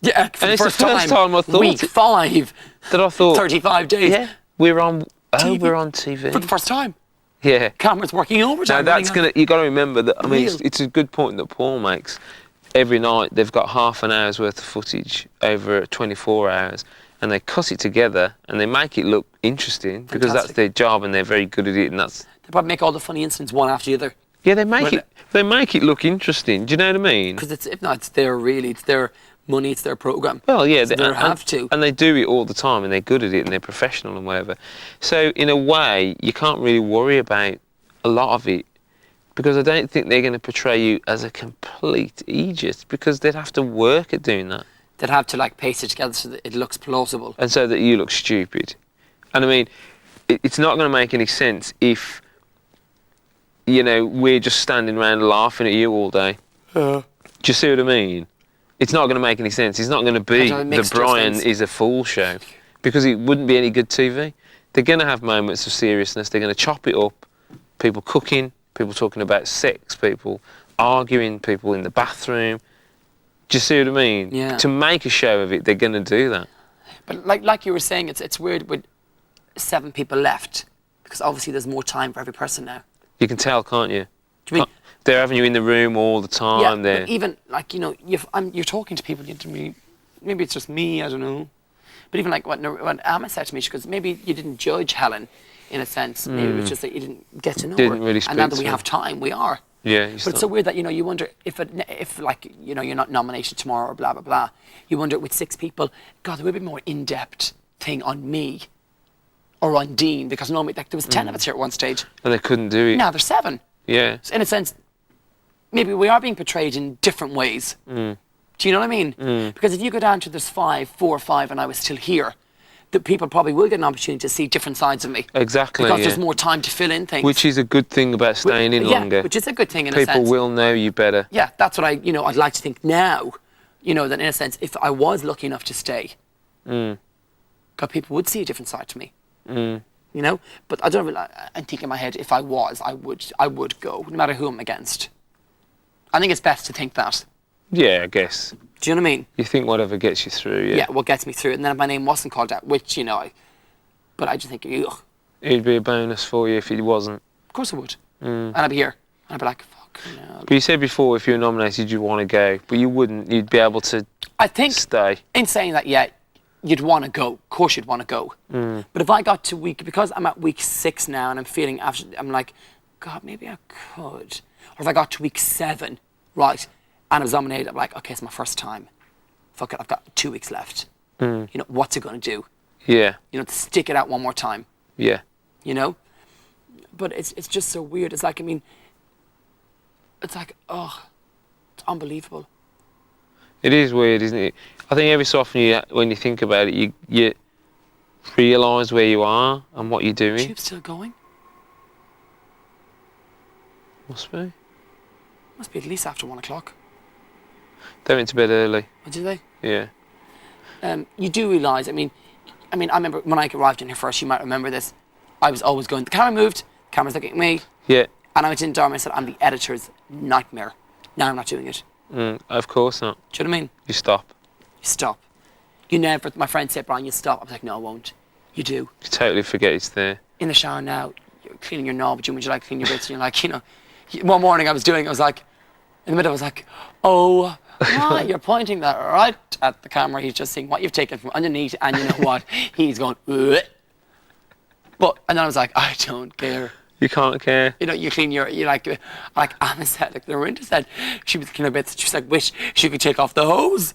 Yeah, for And the it's the first first time I thought week it. 5, That I thought, 35 days. yeah, we're on. Oh, TV. we're on TV. For the first time. Yeah. Cameras working overtime. Now that's gonna. You got to remember that. I mean, Real. it's a good point that Paul makes. Every night they've got half an hour's worth of footage over 24 hours, and they cut it together and they make it look interesting because that's Fantastic. their job and they're very good at it. And that's They probably make all the funny incidents one after the other. yeah, they make Well, it. They make it look interesting. Do you know what I mean? Because if not, it's their money, it's their program. Well, yeah, So they have to. and they do it all the time, and they're good at it, and they're professional and whatever. So in a way, you can't really worry about a lot of it because I don't think they're going to portray you as a complete idiot because they'd have to work at doing that, They'd have to paste it together so that it looks plausible. and so that you look stupid. And I mean, it's not going to make any sense if, you know, we're just standing around laughing at you all day. Do you see what I mean? It's not going to make any sense. It's not going to be the Brian is a fool show, because it wouldn't be any good TV. They're going to have moments of seriousness. They're going to chop it up. People cooking, people talking about sex, people arguing, people in the bathroom. Do you see what I mean? Yeah. To make a show of it, they're going to do that. But like you were saying, it's weird with 7 people left, because obviously there's more time for every person now. You can tell, can't you? Do you mean? They're having you in the room all the time. Yeah, but even, like, you know, you're talking to people, maybe it's just me, I don't know. But even like what Amma said to me, she goes, maybe you didn't judge Helen, in a sense. Maybe it was just that you didn't get to know her. Really and now that we have time, we are. Yeah. But it's so weird that, you know, you wonder if like, you know, you're not nominated tomorrow or blah, blah, blah. You wonder with 6 people, God, there would be more in-depth thing on me or on Dean, because normally, like, there was 10 of us here at one stage. And they couldn't do it. Now there's 7. Yeah. So in a sense, maybe we are being portrayed in different ways. Do you know what I mean? Because if you go down to there's 4 or 5 and I was still here, the people probably will get an opportunity to see different sides of me. Exactly. Because there's more time to fill in things. Which is a good thing about staying in longer. Which is a good thing in a sense. People will know you better. Yeah, that's what I'd like to think now, you know, that in a sense, if I was lucky enough to stay, God, people would see a different side to me. You know? But I don't really, I think in my head, if I was, I would go, no matter who I'm against. I think it's best to think that. Yeah, I guess. Do you know what I mean? You think whatever gets you through, yeah. Yeah, what gets me through. And then if my name wasn't called out, which, you know, but I just think, ugh. It'd be a bonus for you if it wasn't. Of course it would. And I'd be here. And I'd be like, fuck, no. But you said before, if you were nominated, you'd want to go. But you wouldn't. You'd be able to I think, stay. in saying that, yeah, you'd want to go. Of course you'd want to go. But if I got to because I'm at week 6 now and I'm feeling, I'm like, God, maybe I could. Or if I got to week 7, right, and I was nominated, I'm like, okay, it's my first time. Fuck it, I've got 2 weeks left. You know, what's it going to do? Yeah. You know, to stick it out one more time. Yeah. You know? But it's just so weird. It's like, I mean, it's like, oh, it's unbelievable. It is weird, isn't it? I think every so often, when you think about it, you realise where you are and what you're doing. Tube's still going? Must be. Must be at least after 1 o'clock. They went to bed early. Oh, did they? Yeah. You do realise, I mean, I remember when I arrived in here first, you might remember this, I was always going, the camera moved, the camera's looking at me, Yeah. and I went in Dharma and I said, I'm the editor's nightmare. Now I'm not doing it. Of course not. Do you know what I mean? You stop. You stop. You never, my friend said, Brian, you stop. I was like, no, I won't. You do. You totally forget it's there. In the shower now, you're cleaning your knob, would you like to clean your bits? And you're like, you know, one morning I was like, in the middle I was like, oh, right, you're pointing that right at the camera. He's just seeing what you've taken from underneath, and you know what? He's going, ugh. But, and then I was like, I don't care. You can't care. You know, you clean you like Anna said, like Lorinda said, she was cleaning her bits. She was like, wish she could take off the hose.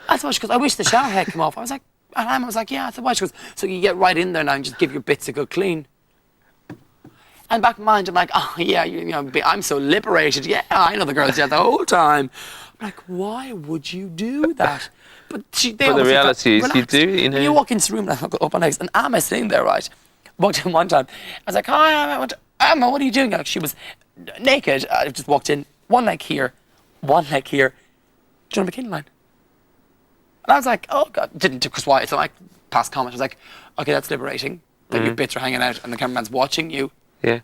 That's why she goes, I wish the shower head came off. I was like, and Anna was like, yeah, that's why. She goes, so you get right in there now and just give your bits a good clean. And back in mind, I'm like, oh yeah, you know, I'm so liberated. Yeah, I know the girls did the whole time. I'm like, why would you do that? But the reality is, you do it, you know. You walk into the room and I go up on legs, and Emma's sitting there, right? Walked in one time. I was like, hi, Emma, what are you doing? Like, she was naked. I just walked in, one leg here, one leg here. Do you know the bikini line? And I was like, oh God, didn't because why? So I passed comment. I was like, okay, that's liberating. That your bits are hanging out and the cameraman's watching you. Yeah.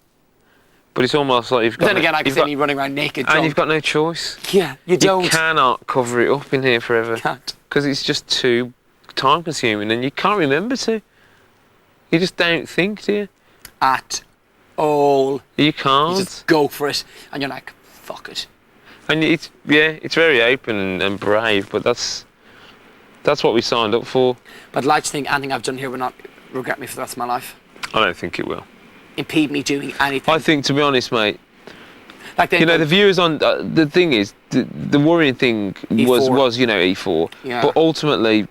But it's almost like you've got. But then again, I can see you running around naked. And you've got no choice. Yeah, you don't. You cannot cover it up in here forever. Can't. Because it's just too time consuming and you can't remember to. You just don't think, do you? At all. You can't. You just go for it. And you're like, fuck it. And it's very open and brave, but that's what we signed up for. But I'd like to think anything I've done here will not regret me for the rest of my life. I don't think it will. Impede me doing anything. I think, to be honest, mate, like you know, the viewers on the thing is the worrying thing was you know E4, yeah. But ultimately,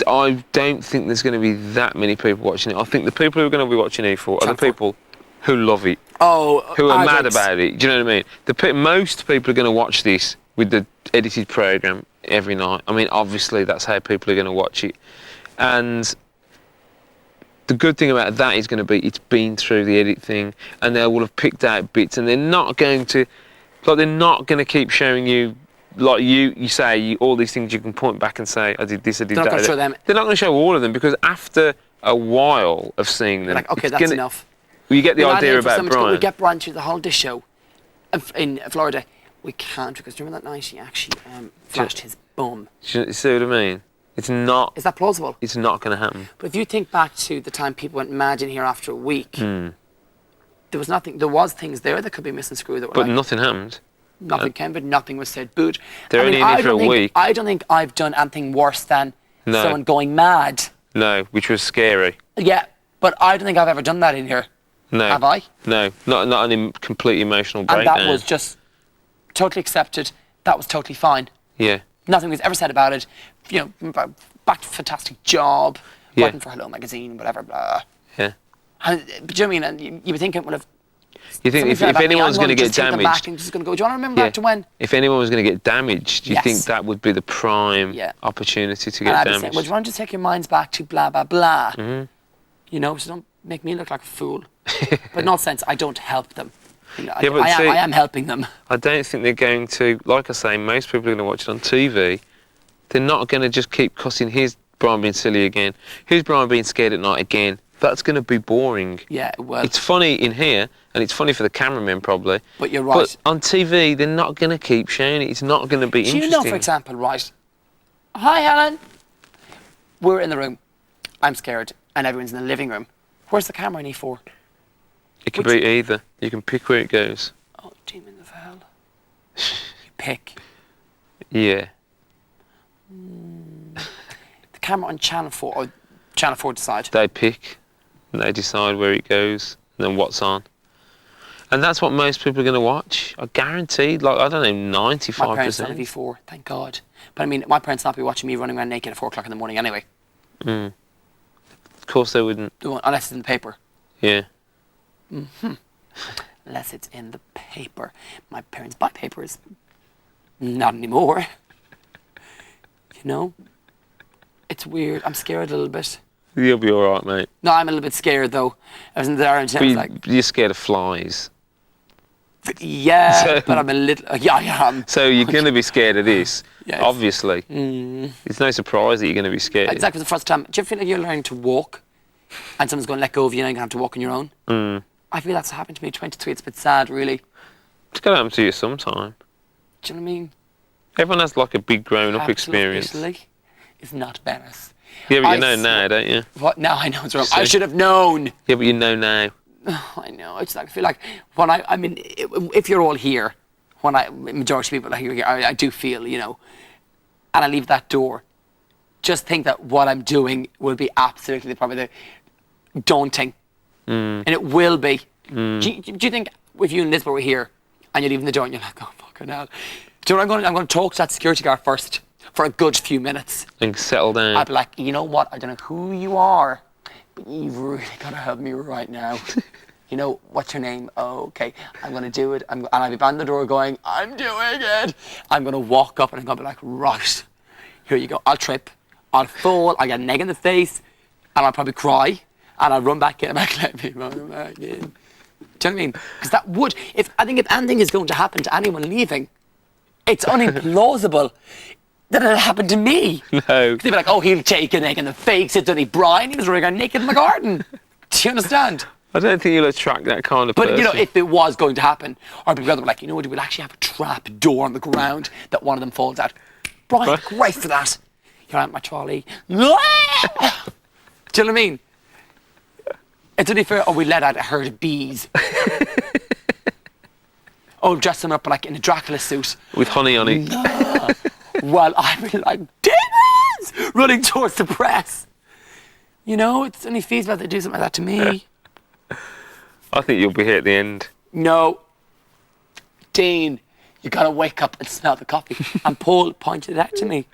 I don't think there's going to be that many people watching it. I think the people who are going to be watching E4 are the people who love it, who are mad about it. Do you know what I mean? Most people are going to watch this with the edited programme every night. I mean, obviously that's how people are going to watch it, and the good thing about that is going to be it's been through the edit thing, and they will have picked out bits, and they're not going to keep showing you. Like you say, all these things you can point back and say, I did this, I did They're that. not going to show them. They're not going to show all of them, because after a while of seeing them, Like, okay, that's enough. You get the idea about Brian. We get Brian through the whole dish show in Florida. We can't, because remember that night he actually flashed his bum. You see what I mean? It's not. Is that plausible? It's not going to happen. But if you think back to the time people went mad in here after a week, Hmm. there was nothing. There was things there that could be misconstrued that were But like, nothing happened. nothing came, but nothing was said. But They're only in here for a week. I don't think I've done anything worse than No. someone going mad. No, which was scary. Yeah, but I don't think I've ever done that in here. No. Have I? No, not an complete emotional And breakdown. that was just totally accepted. That was totally fine. Yeah. Nothing was ever said about it. You know, back to fantastic job, Yeah. working for Hello Magazine, whatever, blah. Yeah. And, but do you know what I mean? And you would think it would have. You think if anyone's going to get Back damaged, and just going to go. Do you want to remember back to when? if anyone was going to get damaged, you Yes. think that would be the prime Yeah. opportunity to And get I'd be saying, damaged? well, do you want to just take your minds back to blah blah blah? Mm-hmm. You know, so don't make me look like a fool. But in all sense, I don't help them. You know, Yeah, but see- I am helping them. I don't think they're going to. Like I say, most people are going to watch it on TV. They're not going to just keep cussing. Here's Brian being silly again. Here's Brian being scared at night again. That's going to be boring. Yeah, well, It's funny in here, and it's funny for the cameramen probably. but you're right. But on TV, they're not going to keep showing it. It's not going to be Do interesting. you know, for example, right? Hi, Helen. We're in the room. I'm scared, and everyone's in the living room. Where's the camera in E4? It could which- be either. You can pick where it goes. Oh, demons of hell. You pick. Yeah. The camera on Channel 4, or Channel 4 decide. They pick, and they decide where it goes, and then what's on. And that's what most people are going to watch. I guarantee, like, I don't know, My parents don't have 95%. E4, thank God. But I mean, my parents not be watching me running around naked at 4 o'clock in the morning anyway. Of course they wouldn't. They won't, unless it's in the paper. Yeah. Unless it's in the paper. My parents buy papers. Not anymore. You know? It's weird. I'm scared a little bit. You'll be all right, mate. No, I'm a little bit scared though. I was in there and I was like, You're scared of flies. yeah, So- but I'm a little, yeah, I am. So you're going to be scared of this, Yes. obviously. It's no surprise that you're going to be scared. It's like for the first time. Do you feel like you're learning to walk and someone's going to let go of you and you're going to have to walk on your own? I feel that's happened to me at 23. It's a bit sad, really. It's going to happen to you sometime. Do you know what I mean? Everyone has like a big grown-up experience. Italy is not Venice. Yeah, but I you know now, swear- don't you? What? Now I know it's wrong. I See? should have known. Yeah, but you know now. I know. It's like I feel like when I mean, if you're all here, when majority of people are here, I do feel, you know, and I leave that door, just think that what I'm doing will be absolutely probably the daunting, and it will be. Do you think if you and Lisbeth were here and you're leaving the door and you're like, oh fucking hell, do you know what I'm going to talk to that security guard first for a good few minutes. And settle down. I'd be like, you know what? I don't know who you are, but you've really got to help me right now. You know, what's your name? Oh, okay, I'm going to do it. And I'll be behind the door going, I'm doing it. I'm going to walk up and I'm going to be like, right, here you go. I'll trip. I'll fall. I'll get an egg in the face. And I'll probably cry. And I'll run back in. I'm like, let me run back in. Do you know what I mean? Because that would, I think if anything is going to happen to anyone leaving, it's unimplausible that it happened to me. No. They'd be like, oh, he'll take an egg in the face. It's only Brian. He was running around naked in my garden. Do you understand? I don't think you'll attract that kind of person. But, you know, if it was going to happen, or people would be like, you know what, we'll actually have a trap door on the ground that one of them falls out. Brian, Right. great for that. You're at my trolley. Do you know what I mean? It's only fair, or we let out a herd of bees. Oh, dress them up like in a Dracula suit. With honey on it. Well, I'd be like, demons! Running towards the press. You know, it's only feasible they do something like that to me. I think you'll be here at the end. No. Dean, you gotta wake up and smell the coffee. And Paul pointed it out to me.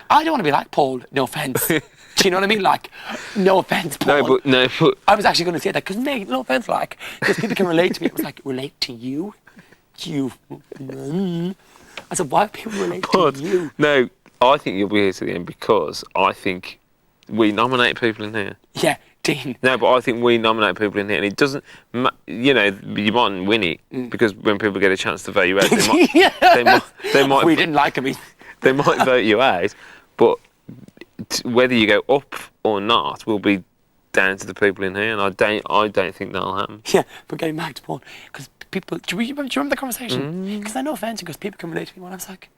I don't want to be like Paul, no offence. Do you know what I mean? Like, no offence, Paul. No, but I was actually going to say that because, mate, no offence, like, because people can relate to me. It was like, relate to you? You. I said, why do people relate to you? no, I think you'll be here to the end because I think we nominate people in here. Yeah, Dean. No, but I think we nominate people in here, and it doesn't. You know, you mightn't win it because when people get a chance to vote you out, they might. They might. We didn't like him. They might vote you out, but whether you go up or not will be down to the people in here, and I don't think that'll happen. Yeah, but getting back to Paul, because people, do you remember the conversation? Because I know offence, because people can relate to me when I was like,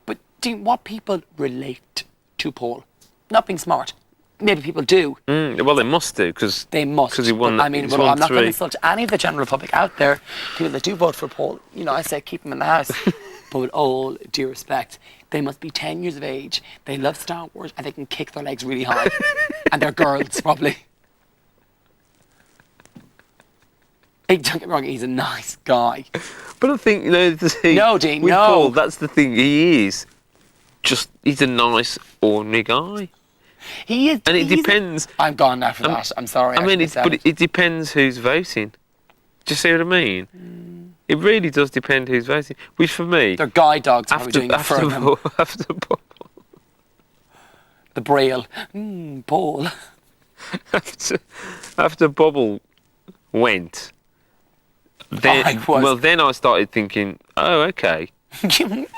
but Dean, what people relate to Paul? Not being smart. Maybe people do. Well, they must do, because They must. Because he won. I mean, he's well, won I'm not going to three. insult any of the general public out there, people that do vote for Paul. You know, I say keep him in the house. But with all due respect, they must be 10 years of age. They love Star Wars and they can kick their legs really high. And they're girls, probably. Hey, don't get me wrong, he's a nice guy. But I think, you know, No, Dean, with no. Paul, that's the thing. He's a nice, ordinary guy. He is. And it he's- depends. I'm gone after that. I'm sorry. I mean, shouldn't have but said it depends who's voting. Do you see what I mean? It really does depend who's voting. Which for me, They're guide dogs probably after doing it for them. after The Braille. Paul. after Bubble went, then then I started thinking, oh, okay.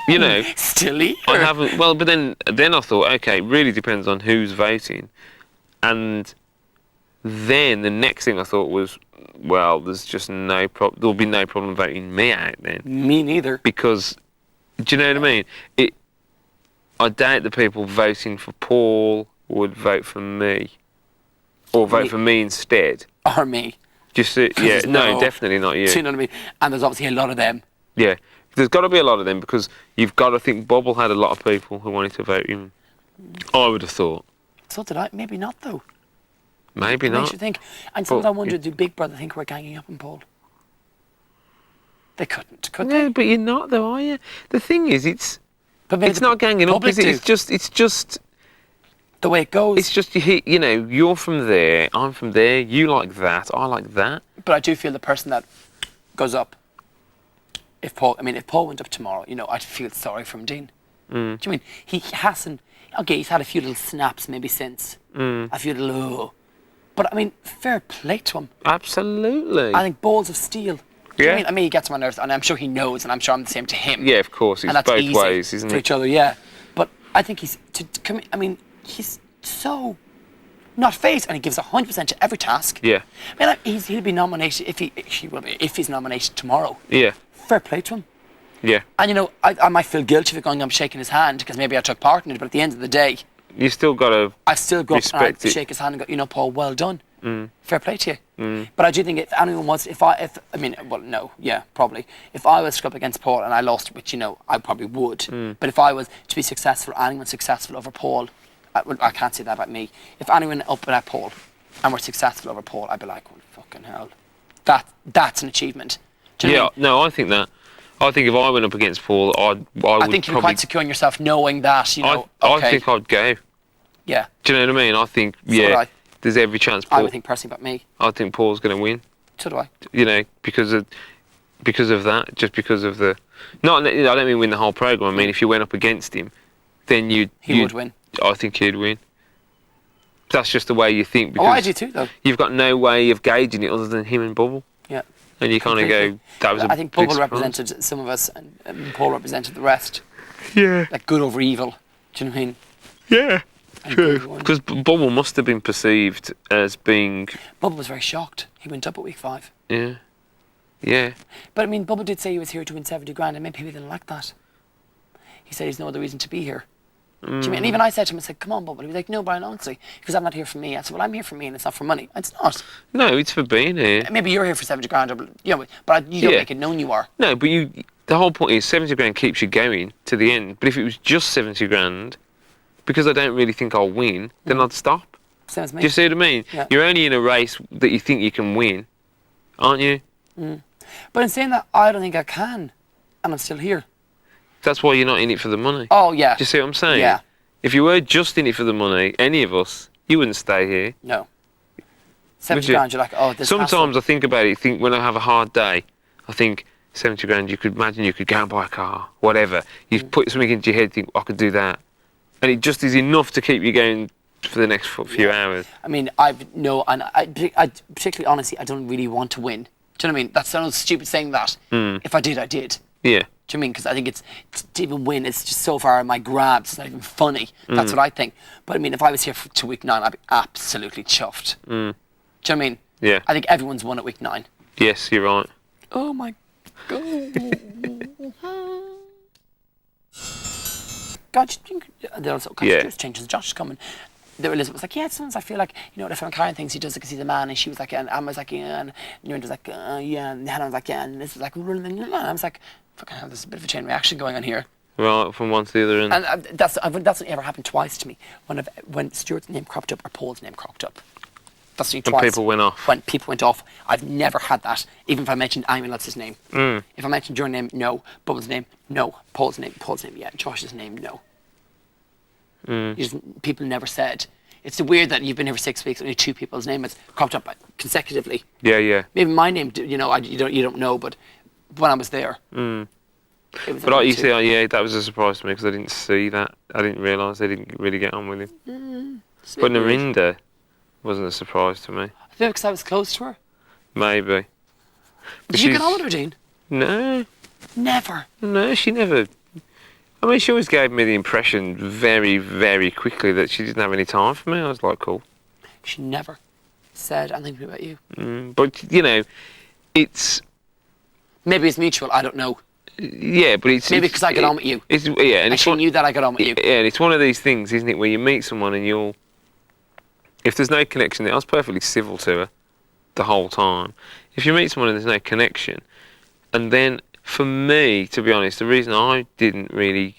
You know, Still here. I haven't. Well, but then I thought, okay, it really depends on who's voting, and then the next thing I thought was, well, there's just there'll be no problem voting me out then, Me neither. because, do you know what I mean? I doubt the people voting for Paul would vote for me, or vote for me instead. Or me. Just yeah, no, No. definitely not you. Do you know what I mean? And there's obviously a lot of them. Yeah, there's got to be a lot of them because you've got to think Bubble had a lot of people who wanted to vote him. I would have thought. So did I. Maybe not, though. Maybe It not. makes you think. And sometimes I wonder, yeah. do Big Brother think we're ganging up on Paul? They couldn't, could No, they? but you're not though, are you? The thing is, it's But maybe it's the not ganging up, public is it? do. It's just The way it goes. you know, you're from there, I'm from there, you like that, I like that. But I do feel the person that goes up, if Paul went up tomorrow, you know, I'd feel sorry for him, Dean. Do you mean he hasn't? Okay, he's had a few little snaps maybe since, a few little, but I mean, fair play to him. Absolutely. I think balls of steel. Do you Yeah. I mean, he gets on my nerves, and I'm sure he knows, and I'm sure I'm the same to him. Yeah, of course, it's and that's both easy ways, isn't for it? each other, yeah. But I think he's I mean, he's so not phased, and he gives 100% to every task. Yeah. I mean, like, he'll be nominated if he's nominated tomorrow. Yeah. Fair play to him. Yeah. And you know, I might feel guilty for going, I'm shaking his hand because maybe I took part in it. But at the end of the day, You still got to. I still go up and Respect I it. shake his hand and go, you know, Paul, well done. Fair play to you. But I do think if anyone was, probably. If I was up against Paul and I lost, which, you know, I probably would. But if I was to be successful, anyone successful over Paul, I can't say that about me. If anyone up at Paul and were successful over Paul, I'd be like, well, fucking hell. That's an achievement. Do you know what I Yeah, mean? no, I think that. I think if I went up against Paul, I would I think you're probably. quite secure in yourself knowing that, you know, I okay. think I'd go. Yeah. Do you know what I mean? I think, would yeah, I. there's every chance I Paul. would think personally about me. I think Paul's going to win. So do I. You know, because of that, just because of the. Not, I don't mean win the whole program. I mean, if you went up against him, then He you'd would win. I think he'd win. That's just the way you think. Oh, Because I do too, though. you've got no way of gauging it other than him and Bubble, Yeah. and you kind of Completely. go, "That was a I think big Bubble surprise." represented some of us, and Paul represented the rest. Yeah, Like good over evil. Do you know what I mean? yeah, And true. good one. Because Bubble must have been perceived as being, Bubble was very shocked. He went up at week 5. yeah, yeah. But I mean, Bubble did say he was here to win 70 grand, and maybe people didn't like that. He said he's no other reason to be here. Do you mean? And even I said to him, I said, come on, Bubble. He was like, no, Brian, honestly. Because I'm not here for me. I said, well, I'm here for me, and it's not for money. It's not. No, it's for being here. Maybe you're here for 70 grand, or, you know, but you don't Yeah. make it known you are. No, but the whole point is 70 grand keeps you going to the end. But if it was just 70 grand, because I don't really think I'll win, then I'd stop. Same as me. Do you see what I mean? Yeah. You're only in a race that you think you can win, aren't you? But in saying that, I don't think I can, and I'm still here. That's why you're not in it for the money. Oh, yeah. Do you see what I'm saying? Yeah. If you were just in it for the money, any of us, you wouldn't stay here. No. 70 you? grand, you're like, oh, this Sometimes hassle. I think about it, when I have a hard day, I think 70 grand, you could imagine you could go and buy a car, whatever. You put something into your head, think, I could do that. And it just is enough to keep you going for the next few hours. I mean, I particularly, honestly, I don't really want to win. Do you know what I mean? That sounds stupid saying that. If I did, I did. Yeah. Do you know what I mean? Because I think it's to even win, it's just so far in my grabs. It's not even funny. That's what I think. But I mean, if I was here to week 9, I'd be absolutely chuffed. Do you know what I mean? Yeah. I think everyone's won at week 9. Yes, you're right. Oh my God. God, they also changes. Josh is coming. Elizabeth was like, yeah, sometimes I feel like, if I'm carrying things, he does it because he's a man. And she was like, and Emma was like, yeah. And Nurinda was like, yeah. And Hannah was like, yeah. And this was like, and I was like, fucking hell, there's a bit of a chain reaction going on here. Right, from one to the other end. And that's only ever happened twice to me. When Stuart's name cropped up or Paul's name cropped up. That's only twice. When people went off. When people went off. I've never had that. Even if I mentioned Ayman Lutz's name. If I mentioned your name, no. Bubba's name, no. Paul's name, yeah. Josh's name, no. People never said. It's weird that you've been here for 6 weeks, only 2 people's name has cropped up consecutively. Yeah. Maybe my name, you don't know, but when I was there. It was But you see, yeah, that was a surprise to me because I didn't see that. I didn't realise they didn't really get on with him. But Nurinda wasn't a surprise to me. I feel because I was close to her. Maybe. Did you get on with her, Dean? No. Never. No, she never. I mean, she always gave me the impression very, very quickly that she didn't have any time for me. I was like, cool. She never said anything about you. But, it's... Maybe it's mutual, I don't know. Yeah, but it's... Maybe because I got on with you. And she knew that I got on with you. Yeah, and it's one of these things, isn't it, where you meet someone and you'll... If there's no connection, I was perfectly civil to her the whole time. If you meet someone and there's no connection, and then... For me, to be honest, the reason I didn't really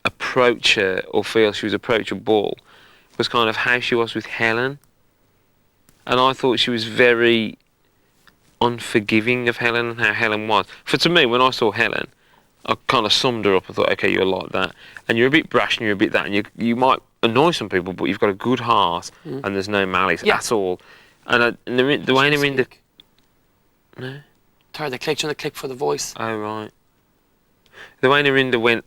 approach her or feel she was approachable was kind of how she was with Helen. And I thought she was very unforgiving of Helen and how Helen was. To me, when I saw Helen, I kind of summed her up and thought, okay, you're like that. And you're a bit brash and you're a bit that. And you might annoy some people, but you've got a good heart and there's no malice at all. And the way Nurinda... No? Sorry, they clicked on the click for the voice. Oh, right. The way Nurinda went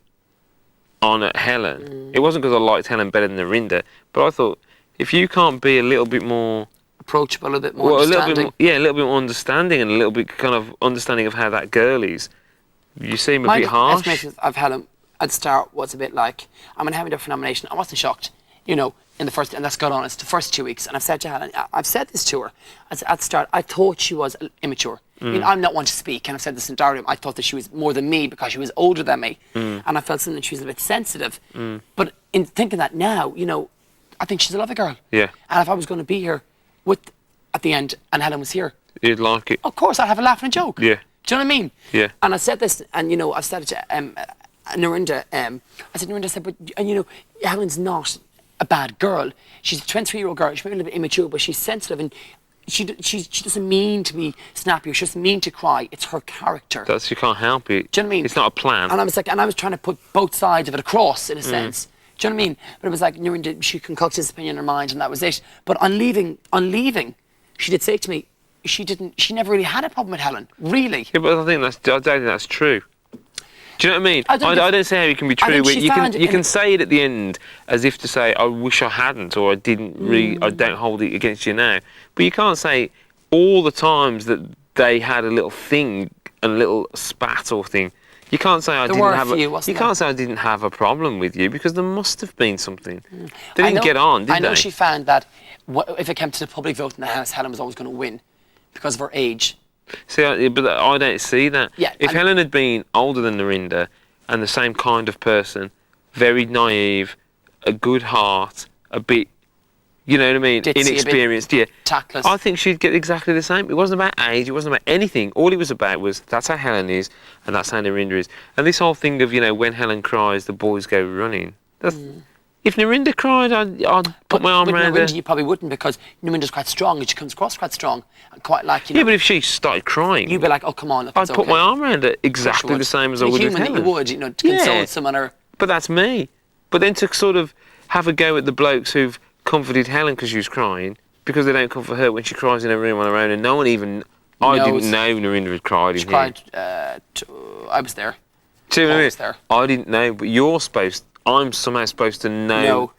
on at Helen, it wasn't because I liked Helen better than Nurinda, but I thought, if you can't be a little bit more... Approachable, a little bit more understanding. A little bit more understanding and a little bit kind of understanding of how that girl is, you seem a bit harsh. My estimation of Helen at the start was a bit like, I'm having a nomination. I wasn't shocked, in the first, and that's got honest, the first 2 weeks. And I've said to Helen, I've said this to her, at the start, I thought she was immature. I mean, I'm not one to speak, and I've said this in Darwin. I thought that she was more than me because she was older than me, and I felt something that she was a bit sensitive. But in thinking that now, I think she's a lovely girl. Yeah. And if I was going to be here at the end, and Helen was here, you'd like it. Of course, I'd have a laugh and a joke. Yeah. Do you know what I mean? Yeah. And I said this, and I've said it to Nurinda. Nurinda said, but Helen's not a bad girl. She's a 23-year-old girl. She's maybe a little bit immature, but she's sensitive and. She doesn't mean to be snappy. She doesn't mean to cry. It's her character. You can't help it. Do you know what I mean? It's not a plan. And I was trying to put both sides of it across in a sense. Do you know what I mean? But it was like Nurinda, she concocted this opinion in her mind, and that was it. But on leaving, she did say to me, she never really had a problem with Helen, really. Yeah, but I don't think that's true. Do you know what I mean? I don't say how it can be true. You can say it at the end as if to say, I wish I hadn't, or I didn't really, I don't hold it against you now. But you can't say all the times that they had a little thing, a little spat or thing. You can't say I can't say I didn't have a problem with you because there must have been something. They didn't get on, did they? I know she found that if it came to the public vote in the House, Helen was always going to win because of her age. See, but I don't see that. Yeah, if Helen had been older than Nurinda and the same kind of person, very naive, a good heart, a bit, you know what I mean, ditzy, inexperienced, yeah. Tactless. I think she'd get exactly the same. It wasn't about age, it wasn't about anything. All it was about was that's how Helen is and that's how Nurinda is. And this whole thing of, when Helen cries, the boys go running. That's... If Nurinda cried, I'd put my arm around her. Nurinda, you probably wouldn't because Nurinda's quite strong and she comes across quite strong and quite like, Yeah, but if she started crying... You'd be like, oh, come on, look, I'd put my arm around her exactly the same as I would with Helen. You would, to console someone or... But that's me. But then to sort of have a go at the blokes who've comforted Helen because she was crying, because they don't comfort her when she cries in her room on her own, and no one even... I didn't know Nurinda had cried in here. She cried, I was there. I was there. I didn't know, but I'm somehow supposed to know...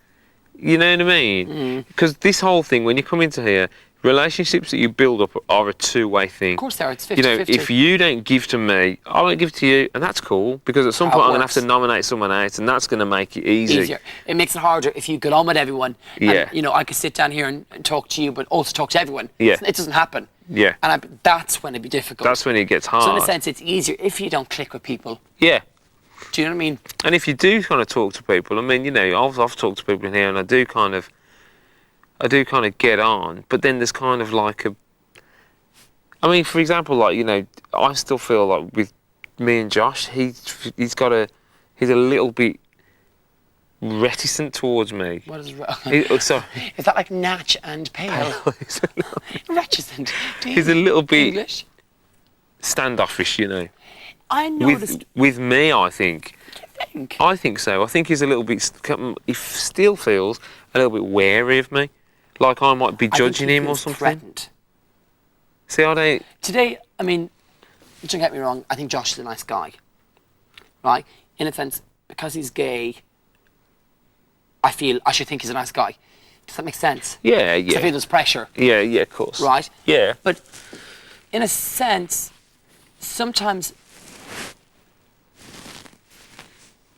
You know what I mean? Because this whole thing, when you come into here, relationships that you build up are a two-way thing. Of course they are. It's 50-50. You know, if you don't give to me, I won't give to you, and that's cool, because at some How point it I'm going to have works. to nominate someone out, and that's going to make it easy. Easier. It makes it harder if you get on with everyone. Yeah. And, you know, I could sit down here and talk to you, but also talk to everyone. Yeah. It doesn't happen. Yeah. And that's when it'd be difficult. That's when it gets hard. So in a sense, it's easier if you don't click with people. Yeah. Do you know what I mean? And if you do kind of talk to people, I mean, you know, I've talked to people in here, and I do kind of get on, but then there's kind of like I mean, for example, like, you know, I still feel like with me and Josh, he's a little bit reticent towards me. What is Sorry. Is that like Natch and Pale? Reticent. Do you He's a little bit English? standoffish, you know. I noticed. With me, I think. Think. I think so. I think he's a little bit. He still feels a little bit wary of me, like I might be I think judging he him or feels something. threatened. See, I don't. Today, I mean, don't get me wrong, I think Josh is a nice guy. Right? In a sense, because he's gay, I should think he's a nice guy. Does that make sense? Yeah, 'Cause I feel yeah, there's pressure, yeah, yeah. Of course. right? Yeah. But in a sense, sometimes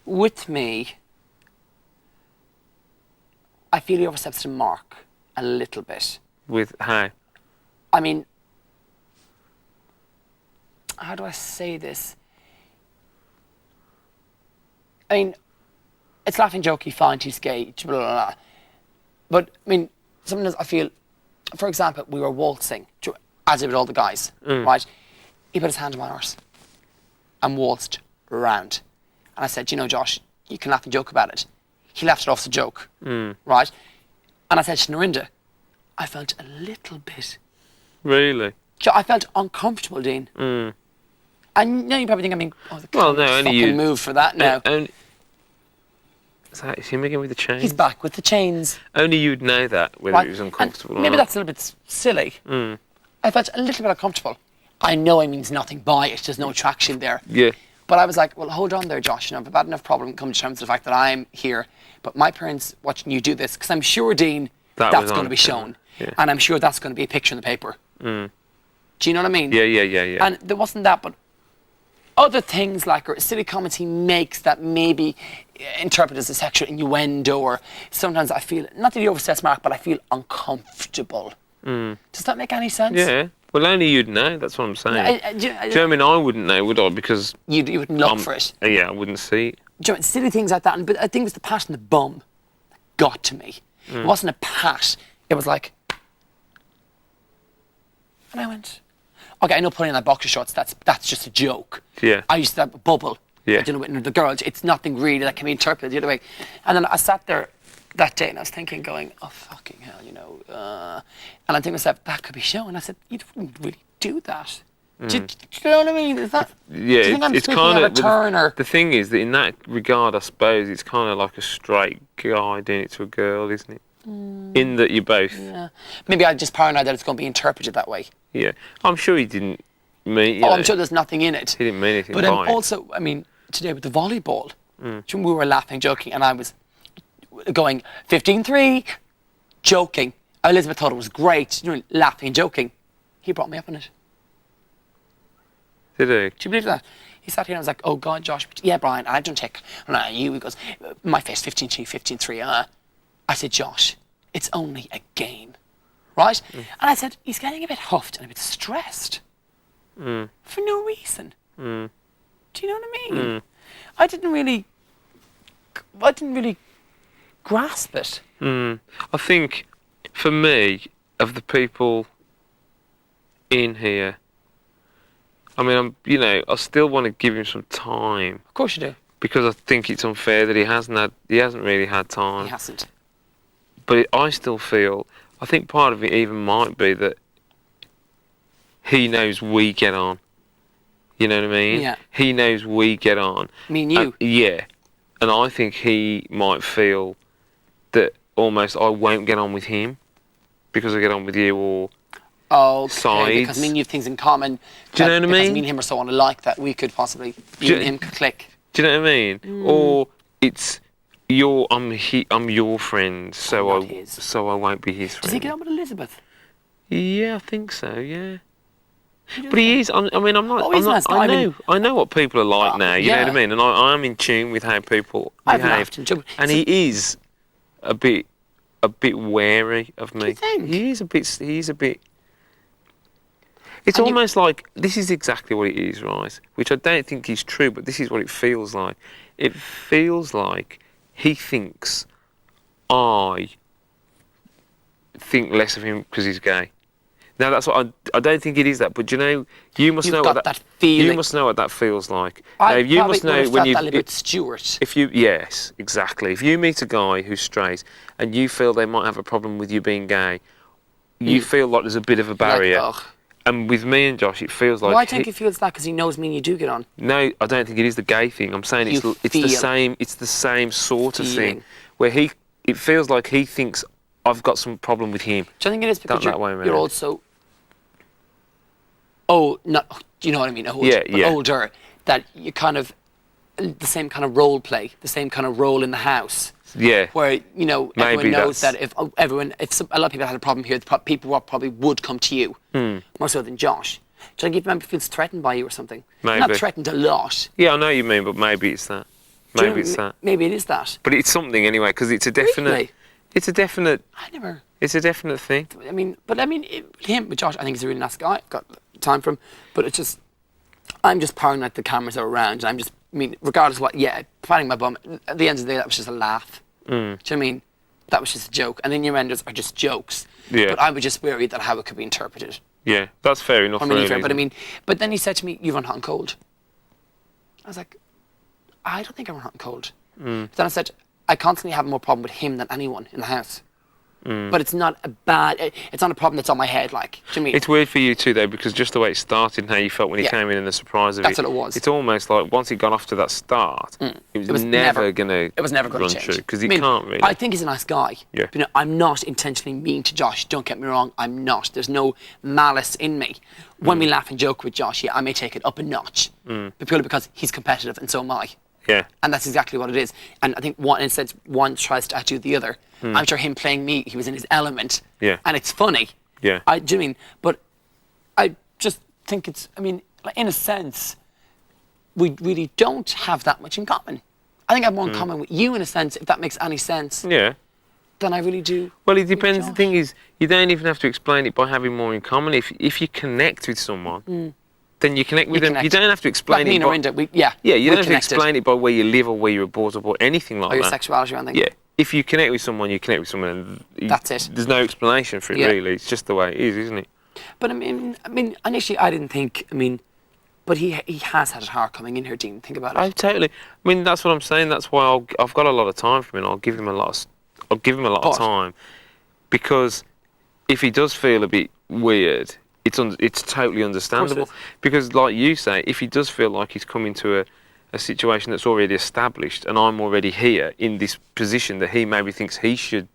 with me, I feel he oversteps the mark a little bit. With how? I mean, how do I say this? I mean, it's laughing jokey, fine, he's gay, blah, blah, blah. But, I mean, sometimes I feel, for example, we were waltzing, as did all the guys, right? He put his hand on my arse and waltzed round. And I said, you know, Josh, you can laugh and joke about it. He laughed it off as a joke, right? And I said to Narinda, I felt a little bit, Really? I felt uncomfortable, Dean. And now you probably think I'm being, oh, the Well, cunt no, only fucking you- move for that now. Is him again with the chains? He's back with the chains. Only you'd know that whether Right? it was And uncomfortable or maybe not. that's a little bit silly. I felt a little bit uncomfortable. I know it means nothing by it. There's no attraction there. Yeah. But I was like, well, hold on there, Josh. You know, I've a bad enough problem come to terms with the fact that I'm here. But my parents watching you do this, because I'm sure, Dean, That that's was going on to be camera, shown. yeah. And I'm sure that's going to be a picture in the paper. Do you know what I mean? Yeah, yeah, yeah, yeah. And there wasn't that, but other things like or silly comments he makes that maybe interpret as a sexual innuendo, or sometimes I feel, not that he oversteps mark, but I feel uncomfortable. Does that make any sense? Yeah. Well, only you'd know. That's what I'm saying. Do you know, Do you know what I mean? I wouldn't know, would I? Because you wouldn't look for it. yeah, I wouldn't see it. Do you know, silly things like that. But I think it was the pat on the bum that got to me. It wasn't a pat. It was like, and I went, okay, I know putting on that boxer shorts, that's just a joke. Yeah. I used to have a bubble. Yeah. You know, with the girls, it's nothing really that can be interpreted the other way. And then I sat there that day and I was thinking, going, oh, fucking hell, you know. And I think to myself, that could be shown. And I said, you wouldn't really do that. Do you know what I mean? Is that, Yeah, do you think I'm it's speaking kind out of of turn, or? the thing is that in that regard, I suppose it's kind of like a straight guy doing it to a girl, isn't it? In that you both. Yeah. Maybe I'm just paranoid that it's going to be interpreted that way. Yeah. I'm sure he didn't mean. You Oh, know, I'm sure there's nothing in it. he didn't mean anything But by it. also, I mean, today with the volleyball, we were laughing, joking, and I was going 15-3, joking. Elizabeth thought it was great, you know, laughing, joking. He brought me up on it. Did he? Do you believe that? He sat here and I was like, oh God, Josh, yeah, Brian, I don't take. And you, he goes, my face, 15-3, 15-3. I said, Josh, it's only a game, right? And I said, he's getting a bit huffed and a bit stressed for no reason. Do you know what I mean? I didn't really grasp it. I think, for me, of the people in here, I mean, I still want to give him some time Of course you do. because I think it's unfair that he hasn't really had time. He hasn't. But I still feel, I think part of it even might be that he knows we get on. You know what I mean? Yeah. He knows we get on. Me and you. Yeah. And I think he might feel that almost I won't get on with him because I get on with you, or Okay, sides. because me and you have things in common. Do you know what I Because mean? me and him are so unlike that we could possibly, you- me and him could click. do you know what I mean? Or it's I'm your friend, so I'm not his. so I won't be his friend. Does he get on with Elizabeth? Yeah, I think so. Yeah. He does But he that. is. I mean, I'm not. Oh, I'm he's not. nice. I I know. mean- I know what people are like now. You know what I yeah. mean. And I am in tune with how people I've behave. laughed and joked. And So- he is a bit wary of me. you think? He is a bit. He's a bit. It's And you- almost like this is exactly what it is, right? Which I don't think is true, but this is what it feels like. It feels like he thinks I think less of him because he's gay. Now that's what I don't think it is that, but you know, you must You've know got what that feeling. You must know what that feels like. I Now, you probably must would know have when felt you that a little bit Stuart. if you yes, exactly. If you meet a guy who's straight and you feel they might have a problem with you being gay, you feel like there's a bit of a barrier. Like, ugh. And with me and Josh, it feels like Well, I think he feels that because he knows me and you do get on. no, I don't think it is the gay thing. I'm saying You it's the feel- same. It's the same sort of thing Feeling. where it feels like he thinks I've got some problem with him. Do you think it is because That way you're round. also not do you know what I mean? Old, Yeah, but yeah. older, that you kind of the same kind of role play, the same kind of role in the house. Yeah. Where everyone Maybe knows that's- that if a lot of people had a problem here, people probably would come to you more so than Josh. Do you think he maybe feels threatened by you or something? Not Maybe. threatened a lot. Yeah, I know what you mean, but maybe it's that. Do you Maybe know, it's that. Maybe it is that. But it's something anyway, because it's a definite. Really? It's a definite. I never. It's a definite thing. I mean, him with Josh, I think he's a really nice guy. Got time for him, but it's just, I'm just paranoid the cameras are around. And regardless of what, patting my bum. At the end of the day, that was just a laugh. Do you know what I mean? That was just a joke, and then your enders are just jokes. Yeah. But I was just worried that how it could be interpreted. Yeah, that's fair enough. Really really, fair, but isn't it? but then he said to me, "You run hot and cold." I was like, I don't think I run hot and cold. Then I said, I constantly have more problem with him than anyone in the house. But it's not it's not a problem that's on my head, like, do you know what I mean? It's weird for you too, though, because just the way it started and how you felt when he Yeah. came in and the surprise of That's it. what it was. It's almost like once he got off to that start, it was never going to It was never going run to change. true because I he mean, can't really. I think he's a nice guy. Yeah. But, I'm not intentionally mean to Josh. Don't get me wrong. I'm not. There's no malice in me. When we laugh and joke with Josh, I may take it up a notch, but purely because he's competitive and so am I. Yeah. And that's exactly what it is. And I think one tries to outdo the other. I'm sure him playing me, he was in his element. Yeah. And it's funny. Yeah. Do you know what I mean? But I just think like, in a sense, we really don't have that much in common. I think I have more in common with you in a sense, if that makes any sense, Yeah. than I really do. Well, it depends. The Josh. thing is, you don't even have to explain it by having more in common. If you connect with someone, then you connect with them. connect. You don't have to Like explain me it. and Orinda, Yeah, you we're don't have to connected. explain it by where you live or where you were brought up or anything like Or your that. sexuality or anything. Yeah. If you connect with someone, you connect with someone, and That's it. There's no explanation for it, Yeah. really. It's just the way it is, isn't it? But I mean, initially I didn't think, but he has had it hard coming in here, Dean. Think about it. I totally. I mean, that's what I'm saying. That's why I've got a lot of time for him, and I'll give him a lot of But- of time, because if he does feel a bit weird, it's totally understandable. is. Because, like you say, if he does feel like he's come into a situation that's already established, and I'm already here in this position that he maybe thinks he should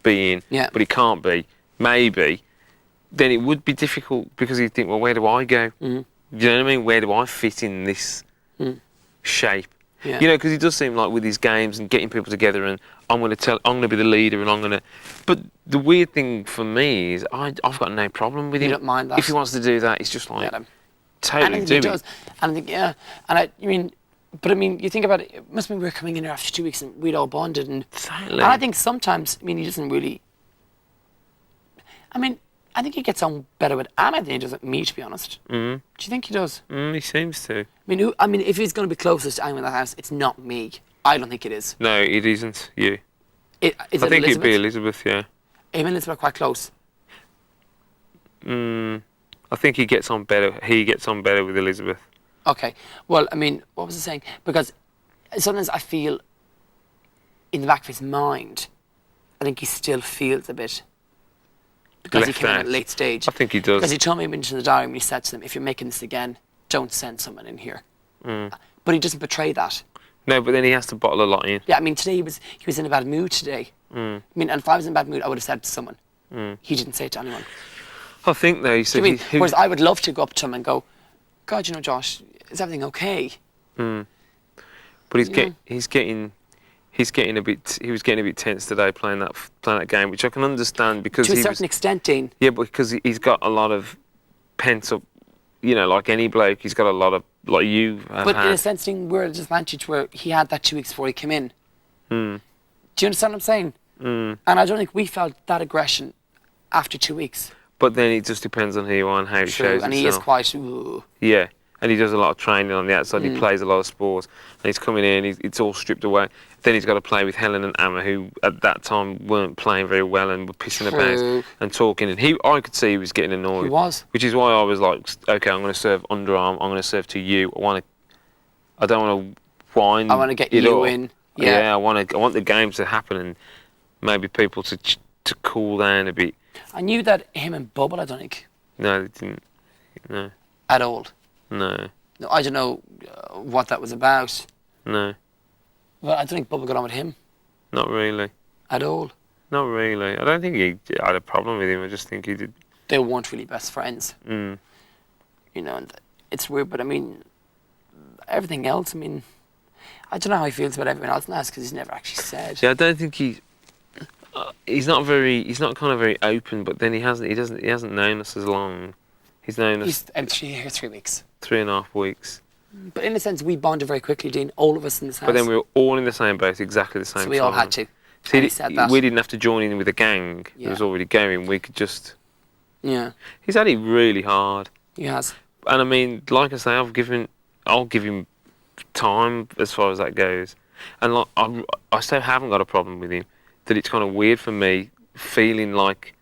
be in, Yeah. but he can't be, maybe, then it would be difficult because he'd think, well, where do I go? Do you know what I mean? Where do I fit in this shape? Yeah. You know, because he does seem like with his games and getting people together, and I'm going to be the leader, and I'm going to. But the weird thing for me is I've got no problem with You him. don't mind that? If he wants to do that, it's just like Let him. totally And I think do he it. does. And I think, and you think about it, it must mean we were coming in here after 2 weeks and we'd all bonded. And Totally. I think sometimes, he doesn't really. I think he gets on better with Anna than he does with me, to be honest. Do you think he does? He seems to. If he's going to be closest to anyone in the house, it's not me. I don't think it is. No, it isn't you. Is I it think it'd be Elizabeth? Elizabeth, yeah. Him and Elizabeth are quite close. I think he gets on better. He gets on better with Elizabeth. Okay. Well, what was I saying? Because sometimes I feel in the back of his mind, I think he still feels a bit. Because Left he came in at out. a late stage. I think he does. Because he told me into the diary when he said to them, if you're making this again, don't send someone in here. But he doesn't betray that. No, but then he has to bottle a lot in. Yeah, today he was in a bad mood today. And if I was in a bad mood, I would have said to someone. He didn't say it to anyone. I think though, so Do you mean? Whereas I would love to go up to him and go, God, Josh, is everything okay? but he's getting he was getting a bit tense today playing that game, which I can understand because To a certain extent, Dean. yeah, because he's got a lot of pent up, like any bloke, he's got a lot of, like you have But in had. a sense, Dean, we're at a disadvantage where he had that 2 weeks before he came in. Mm. Do you understand what I'm saying? Mm. And I don't think we felt that aggression after 2 weeks. But then it just depends on who you are and how it shows And itself. he is quite... Ooh. Yeah, and he does a lot of training on the outside. Mm. He plays a lot of sports, and he's coming in. It's all stripped away. Then he's got to play with Helen and Amma, who at that time weren't playing very well and were pissing True. about and talking. And I could see he was getting annoyed. He was. Which is why I was like, okay, I'm going to serve underarm. I'm going to serve to you. I don't want to whine. I want to get it you up. in. Yeah. I want the games to happen and maybe people to cool down a bit. I knew that him and Bubble, I don't think, No, they didn't. No, at all. no, No, I don't know what that was about. no, But I don't think Bubble got on with him not really. at all. Not really. I don't think he had a problem with him. I just think he did. They weren't really best friends. Mm. And it's weird, but I mean, everything else, I mean, I don't know how he feels about everyone else now because he's never actually said. Yeah, I don't think he's not kind of very open. But then he hasn't known us as long. He's known us He's actually here 3 weeks. 3.5 weeks. But in a sense, we bonded very quickly, Dean, all of us in this house. But then we were all in the same boat, exactly the same so time. we all had to. See, And he said that. we didn't have to join in with a gang that Yeah. was already going. We could just. Yeah, He's had it really hard. he has. And I mean, like I say, I'll give him time as far as that goes. And like, I still haven't got a problem with him. That it's kind of weird for me feeling like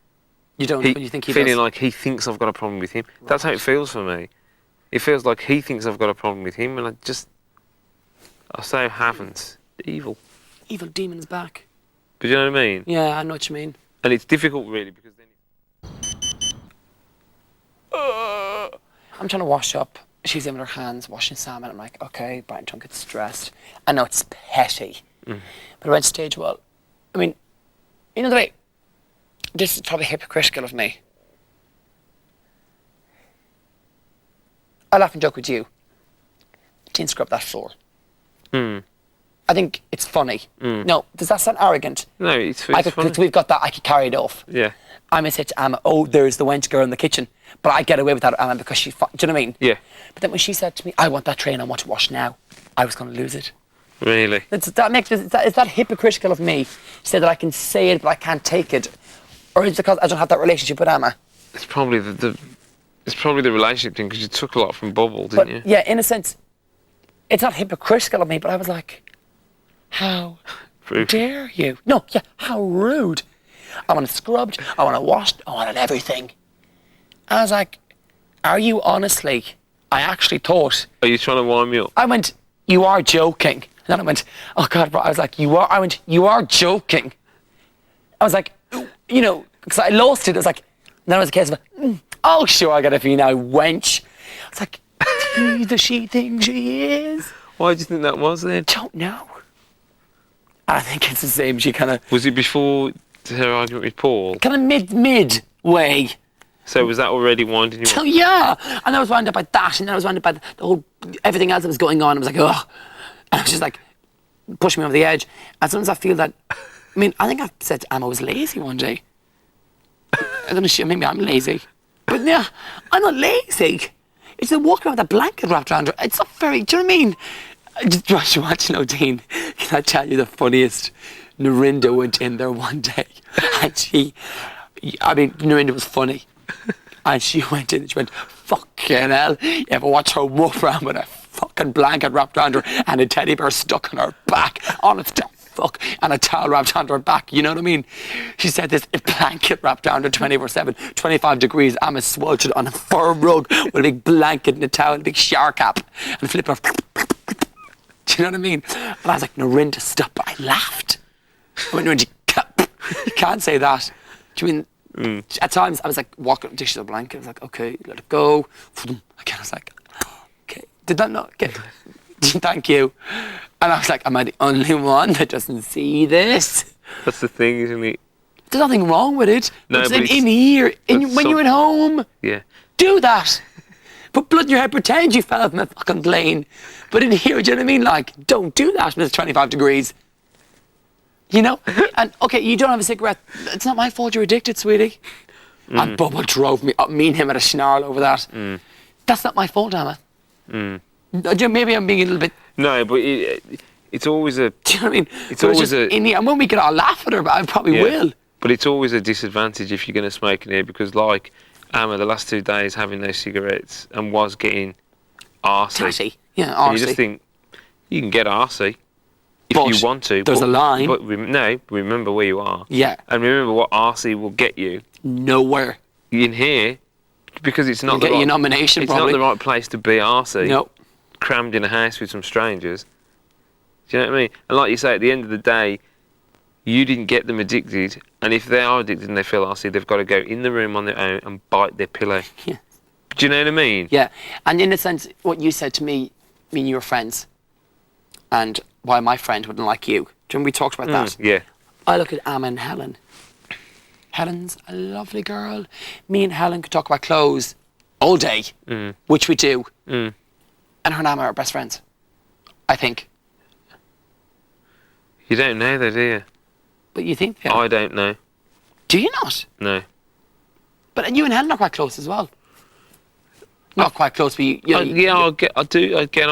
You don't, but you think he feeling does? like he thinks I've got a problem with him. That's how it feels for me. It feels like he thinks I've got a problem with him, and I say I haven't. Evil. Evil demon's back. But you know what I mean? Yeah, I know what you mean. And it's difficult really because then. I'm trying to wash up. She's in with her hands washing salmon. I'm like, okay, Brian don't get stressed. I know it's petty. But I went stage, well, I mean, the way, this is probably hypocritical of me. I laugh and joke with you. Didn't scrub that floor. Hmm. I think it's funny. No, does that sound arrogant? No, it's I funny. we've got that, I could carry it off. Yeah. I may say to Emma, oh, there's the wench girl in the kitchen. But I get away with that, Emma, because do you know what I mean? Yeah. But then when she said to me, I want that tray and I want to wash now, I was going to lose it. Really. Is that hypocritical of me to say that I can say it but I can't take it? Or is it because I don't have that relationship with Emma? It's probably it's probably the relationship thing because you took a lot from Bubble, didn't But you? yeah, in a sense, it's not hypocritical of me, but I was like, how Rude. dare you? No, yeah, how rude. I want it scrubbed, I want it washed, I want it everything. I was like, are you honestly? I actually thought, Are you trying to wind me up? I went, you are joking. And then I went, oh God, bro. I was like, you are joking. I was like, because I lost it. I was like, then it was a case of, oh sure, I got it for you now, wench. I was like, who does she think she is? Why do you think that was then? Don't know. I think it's the same. She kind of Was it before her argument with Paul? midway. So was that already winding you So up? yeah, and I was wound up by that, and then I was wound up by the whole everything else that was going on. I was like, ugh, and it was just like pushing me over the edge. And sometimes I feel that. I mean, I think I said to Emma I was lazy one day. I don't know. Maybe I'm lazy, but yeah, I'm not lazy. It's the walking around with a blanket wrapped around her. It's not very. Do you know what I mean? Just watching O'Dean. Can I tell you the funniest? Narinda went in there one day, and Narinda was funny. And she went in and she went, fucking hell, you ever watch her walk around with a fucking blanket wrapped around her and a teddy bear stuck on her back, honest to fuck, and a towel wrapped around her back, you know what I mean? She said this, a blanket wrapped around her 24/7, 25 degrees, I'm sweltered on a fur rug with a big blanket and a towel and a big shower cap and a flipper. Do you know what I mean? And I was like, Narinda, stop. I laughed. I went, Narinda, you can't say that. Do you mean... At times, I was like walking, dishes a blanket. I was like, okay, let it go. Again, I was like, okay, did that not get? Thank you. And I was like, am I the only one that doesn't see this? That's the thing, isn't it? There's nothing wrong with it. No, But but in it's- here, but when you're at home, Yeah. do that. Put blood in your head, pretend you fell off a fucking plane. But in here, do you know what I mean? Like, don't do that when it's 25 degrees. You know? And, okay, you don't have a cigarette. It's not my fault you're addicted, sweetie. And Bubba drove me up. Me and him had a snarl over that. That's not my fault, Emma. Maybe I'm being a little bit... No, but it's always a... Do you know what I mean? It's But always a... and when we can all laugh at her, but I probably will. But it's always a disadvantage if you're going to smoke in here because, like, Emma, the last 2 days having those cigarettes and was getting arsey. Tatty. Yeah, And arsey. you just think, you can get arsey if But you want to. there's a line. But remember where you are. Yeah. And remember what arsey will get you Nowhere. in here because it's not You'll the get right... your nomination, It's probably. not the right place to be arsey. No. Crammed in a house with some strangers. Do you know what I mean? And like you say, at the end of the day, you didn't get them addicted, and if they are addicted and they feel arsey, they've got to go in the room on their own and bite their pillow. Yeah. Do you know what I mean? Yeah. And in a sense, what you said to me and you were friends, and why my friend wouldn't like you. Do you remember we talked about that? Yeah. I look at Emma and Helen. Helen's a lovely girl. Me and Helen could talk about clothes all day, which we do. And her and Emma are best friends, I think. You don't know though, do you? But you think they are. I don't know. Do you not? No. But you and Helen are quite close as well. Not quite close, but I do get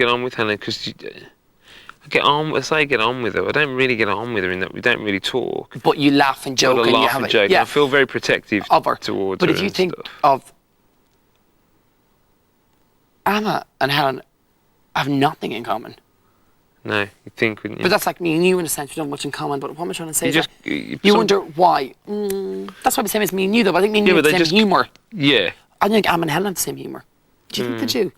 on with Helen because I get on with her. I don't really get on with her in that we don't really talk. But you laugh and joke, But I and you laugh have and it. joke. Yeah, I feel very protective of her. towards But her. if you and think stuff. of Emma and Helen, have nothing in common. No, you'd think, wouldn't you? But that's like me and you in a sense. We don't have much in common. But what am I trying to say? You is just that you wonder why. That's why the same as me and you, though. But I think me and you have but the they same humour. Yeah. I think Emma and Helen have the same humour. Do you think they do?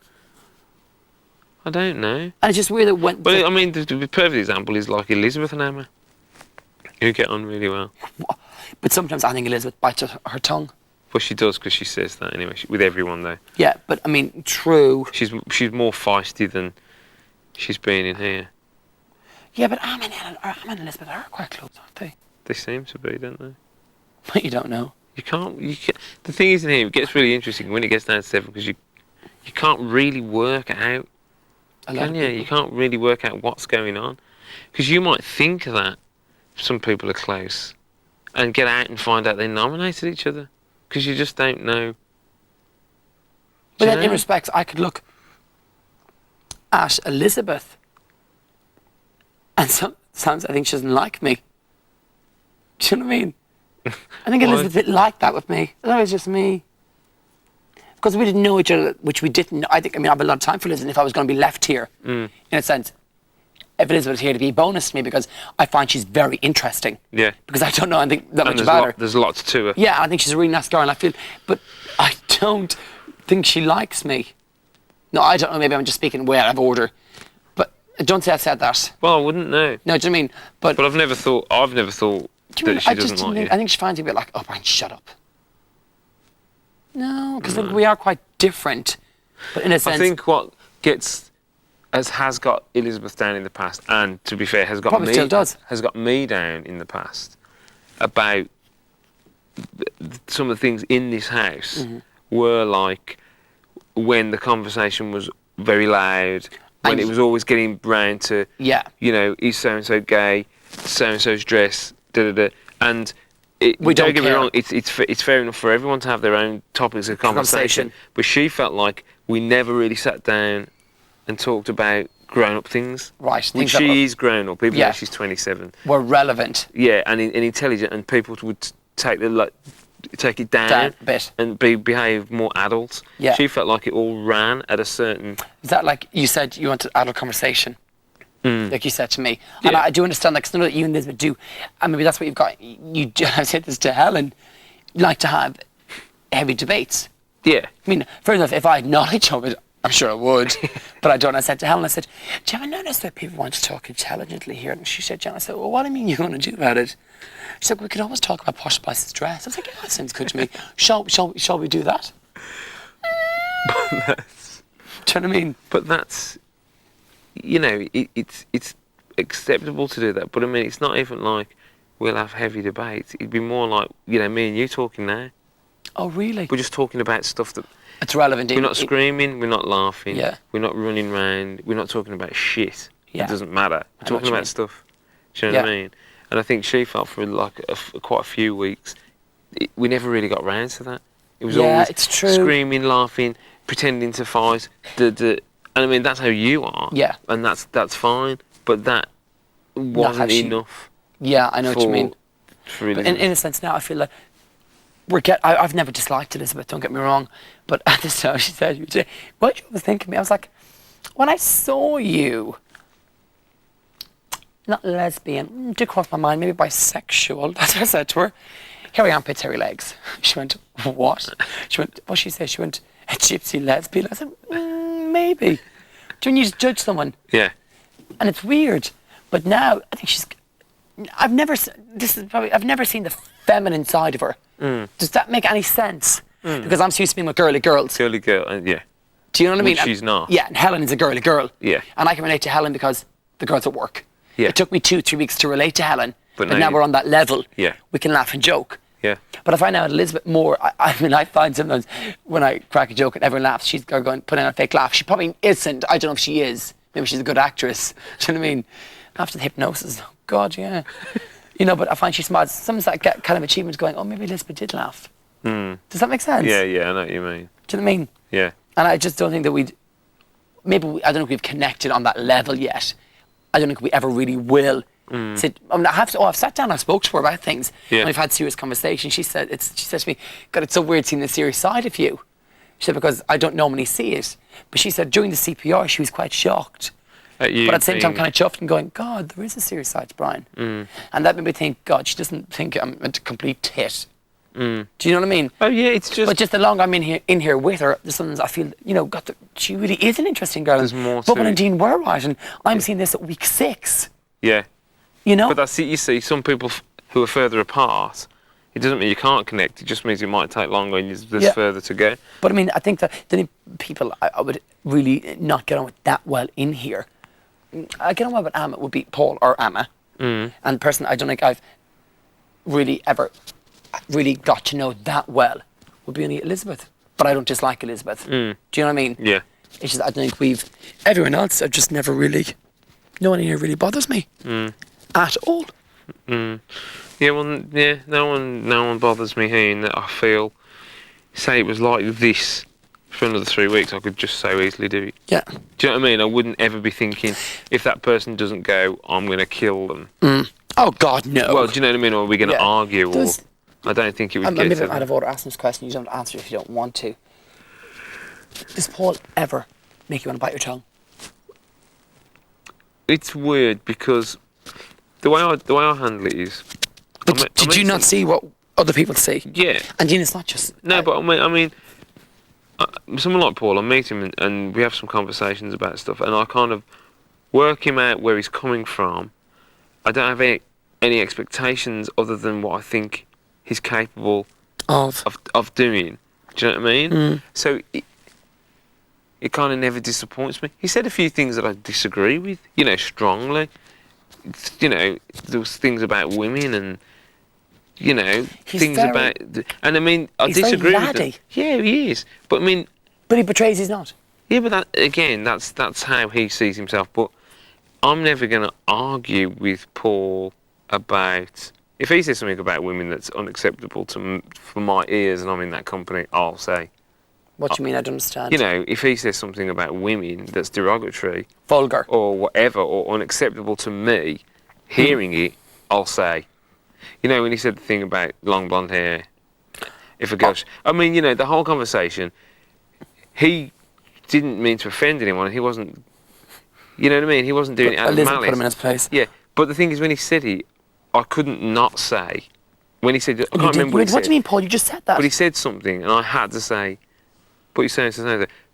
I don't know. And it's just weird that when... But I mean, the perfect example is like Elizabeth and Emma, who get on really well. But sometimes I think Elizabeth bites her tongue. Well, she does because she says that anyway. With everyone though, Yeah, but I mean, true. she's more feisty than she's been in here. Yeah, but Emma and Elizabeth are quite close, aren't they? They seem to be, don't they? But you don't know. You can't. The thing is in here, it gets really interesting when it gets down to 7 because you can't really work out. Can you? You can't really work out what's going on because you might think that some people are close and get out and find out they nominated each other because you just don't know. But Do you then, in know? respects, I could look at Elizabeth, and sometimes I think she doesn't like me. Do you know what I mean? I think Why? Elizabeth's a bit like that with me. That was just me. Because we didn't know each other, which we didn't. I have a lot of time for Elizabeth if I was going to be left here. In a sense, if Elizabeth was here to be a bonus to me because I find she's very interesting. Yeah. Because I don't know anything that And much about her. there's lots to her. Yeah, I think she's a really nice girl, and I feel, but I don't think she likes me. No, I don't know. Maybe I'm just speaking way out of order, but don't say I said that. Well, I wouldn't know. No, do you know what I mean? But I've never thought do you that mean, she I just doesn't didn't like think, you. I think she finds you a bit like, oh, Brian, shut up. No, because we are quite different, but in a sense, I think what has got Elizabeth down in the past, and to be fair, has got Probably me still does. has got me down in the past about some of the things in this house were like when the conversation was very loud, when And it was always getting round to yeah, you know, is so and so gay, so and so's dress, and. We don't get me care. wrong. It's fair enough for everyone to have their own topics of conversation. But she felt like we never really sat down and talked about grown-up things. right. Which Things that she is grown-up, even Yeah. though she's 27. were relevant. Yeah, and intelligent, and people would take it down Down a bit. and behave more adult. Yeah. She felt like it all ran at a certain. Is that like you said you wanted adult conversation? Like you said to me, and Yeah. I do understand that because I know that you and Elizabeth do, and maybe that's what you've got. I've said this to Helen, you like to have heavy debates. Yeah. I mean, fair enough, if I had knowledge of it, I'm sure I would, but I don't. I said to Helen, I said, do you ever notice that people want to talk intelligently here? And she said, John, I said, well, what do you mean you're going to do about it? She said, we could always talk about Posh Spice's dress. I was like, yeah, that sounds good to me. Shall we do that? Do you know what I mean? But that's, you know, it's acceptable to do that. But I mean, it's not even like we'll have heavy debates. It'd be more like, you know, me and you talking now. Oh, really? We're just talking about stuff that It's relevant. we're not screaming, we're not laughing, Yeah. we're not running round, we're not talking about shit. Yeah. It doesn't matter. We're I know what talking you about mean. stuff. Do you know what I Yeah. mean? And I think she felt for like quite a few weeks, we never really got round to that. It was Yeah, always it's true. screaming, laughing, pretending to fight. And I mean, that's how you are. Yeah. And that's fine. But that wasn't she- enough. Yeah, I know what you mean. For really, But in a sense now, I feel like I've never disliked Elizabeth, don't get me wrong. But at the time she said, what did you ever think of me? I was like, when I saw you, not lesbian, did cross my mind, maybe bisexual. That's what I said to her. Hairy armpits, hairy legs. She went, what? She went, what she said? She went, a gypsy lesbian. I said, maybe. Do you just judge someone? yeah. And it's weird. But now, I think I've never seen the feminine side of her. Does that make any sense? Because I'm used to being with girly girls. Girly girl, yeah. Do you know what I mean? Which she's not. Yeah, and Helen is a girly girl. Yeah. And I can relate to Helen because the girls at work. Yeah. It took me 2-3 weeks to relate to Helen, but now now you- we're on that level. Yeah. We can laugh and joke. Yeah. But I find out Elizabeth more, I mean, I find sometimes when I crack a joke and everyone laughs, she's going, putting on a fake laugh. She probably isn't. I don't know if she is. Maybe she's a good actress. Do you know what I mean? After the hypnosis, oh God, yeah. You know, but I find she smiles. Sometimes I get kind of achievements going, oh, maybe Elizabeth did laugh. Does that make sense? Yeah, I know what you mean. Do you know what I mean? Yeah. And I just don't think that I don't know if we've connected on that level yet. I don't think we ever really will. Sit, I mean, I've sat down, I've spoke to her about things, Yeah. and we've had serious conversations. She said to me, God, it's so weird seeing the serious side of you. She said, because I don't normally see it. But she said during the CPR, she was quite shocked. At you But at the same time, being- kind of chuffed and going, God, there is a serious side to Brian. And that made me think, God, she doesn't think I'm a complete tit. Do you know what I mean? Oh yeah, it's just. But just the longer I'm in here with her, the sometimes I feel, she really is an interesting girl. There's more to Bubble it. and Dean were right, and I'm seeing this at week 6. yeah. You know? But that's it. You see, some people who are further apart, it doesn't mean you can't connect. It just means it might take longer and there's Yeah. further to go. But I mean, I think that the only people I would really not get on with that well in here, I get on well with Amma would be Paul or Amma. And the person I don't think I've really ever really got to know that well would be only Elizabeth. But I don't dislike Elizabeth. Do you know what I mean? Yeah. It's just I don't think everyone else I've just never really, no one here really bothers me at all. Yeah, well, yeah, no one bothers me here, and I feel, say it was like this for another 3 weeks, I could just so easily do it. Yeah. Do you know what I mean? I wouldn't ever be thinking, if that person doesn't go, I'm going to kill them. Oh God, no. Well, do you know what I mean? Or are we going to Yeah. argue? There's- Or I don't think it would I'm get maybe to I'm out that. of order asking this question. You don't answer if you don't want to. Does Paul ever make you want to bite your tongue? It's weird because the way I handle it is. But I did mean you not see what other people see? Yeah. And Gina's not just... No, but I mean, someone like Paul, I meet him and we have some conversations about stuff, and I kind of work him out where he's coming from. I don't have any expectations other than what I think he's capable Of... of doing. Do you know what I mean? So it kind of never disappoints me. He said a few things that I disagree with, strongly. There was things about women and, He's things very- about... And I mean, I he's very disagree with them. laddie. Yeah, he is. But I mean, But he betrays he's not. yeah, but that's how he sees himself. But I'm never going to argue with Paul about... If he says something about women that's unacceptable for my ears and I'm in that company, I'll say... What do you mean? I don't understand. if he says something about women that's derogatory Vulgar. or whatever or unacceptable to me, hearing it, I'll say. When he said the thing about long blonde hair, if a girl... I mean, the whole conversation, he didn't mean to offend anyone and he wasn't... You know what I mean? He wasn't doing it out of Elizabeth malice. put him in his place. Yeah, but the thing is, when he said it, I couldn't not say. When he said... I can't remember what he said. What do you mean, Paul? You just said that. But he said something, and I had to say, "What you saying?"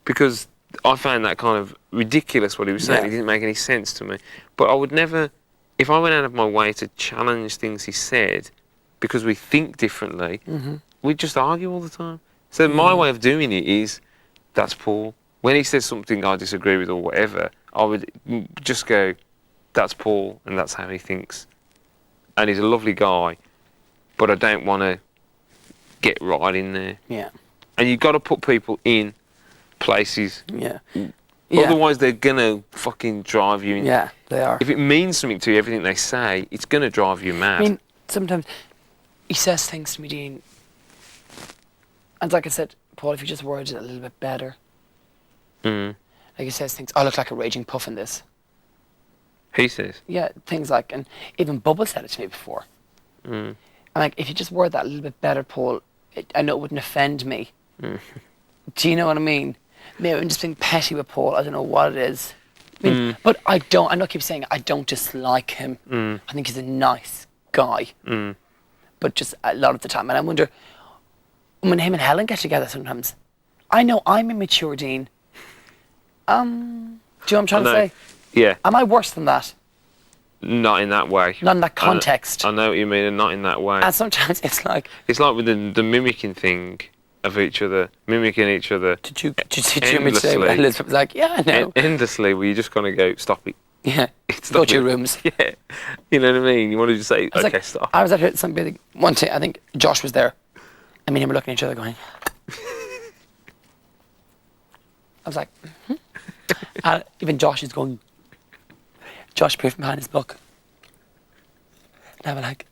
Because I found that kind of ridiculous. What he was saying, Yeah. it didn't make any sense to me. But I would never, if I went out of my way to challenge things he said, because we think differently, we'd just argue all the time. So my way of doing it is, that's Paul. When he says something I disagree with or whatever, I would just go, "That's Paul, and that's how he thinks." And he's a lovely guy, but I don't want to get right in there. Yeah. And you've got to put people in places. Yeah. Yeah. Otherwise, they're going to fucking drive you in. Yeah. They are. If it means something to you, everything they say, it's going to drive you mad. I mean, sometimes he says things to me, Dean. And like I said, Paul, if you just worded it a little bit better. Mm. Like he says things, I look like a raging puff in this. He says. Yeah, things like, and even Bubble said it to me before. Mm. And like, if you just word that a little bit better, Paul, I know it wouldn't offend me. Mm. Do you know what I mean? Maybe I'm just being petty with Paul. I don't know what it is. I mean, but I know, keep saying it, I don't dislike him. I think he's a nice guy. But just a lot of the time, and I wonder, when him and Helen get together sometimes, I know I'm immature, Dean. Do you know what I'm trying to say? Yeah. Am I worse than that? Not in that way. Not in that context. I know what you mean, and not in that way. And sometimes it's like... It's like with the mimicking thing of each other, mimicking each other. Did you say Elizabeth was like, yeah, I know. Endlessly, where you just kind of go, stop it. Yeah. Stop Go to your it. rooms. Yeah. You know what I mean? You want to just say, okay, stop. I was at something one day, I think Josh was there. I mean, we were looking at each other going... I was like, and even Josh is going... Josh peered from behind his book. And I was like...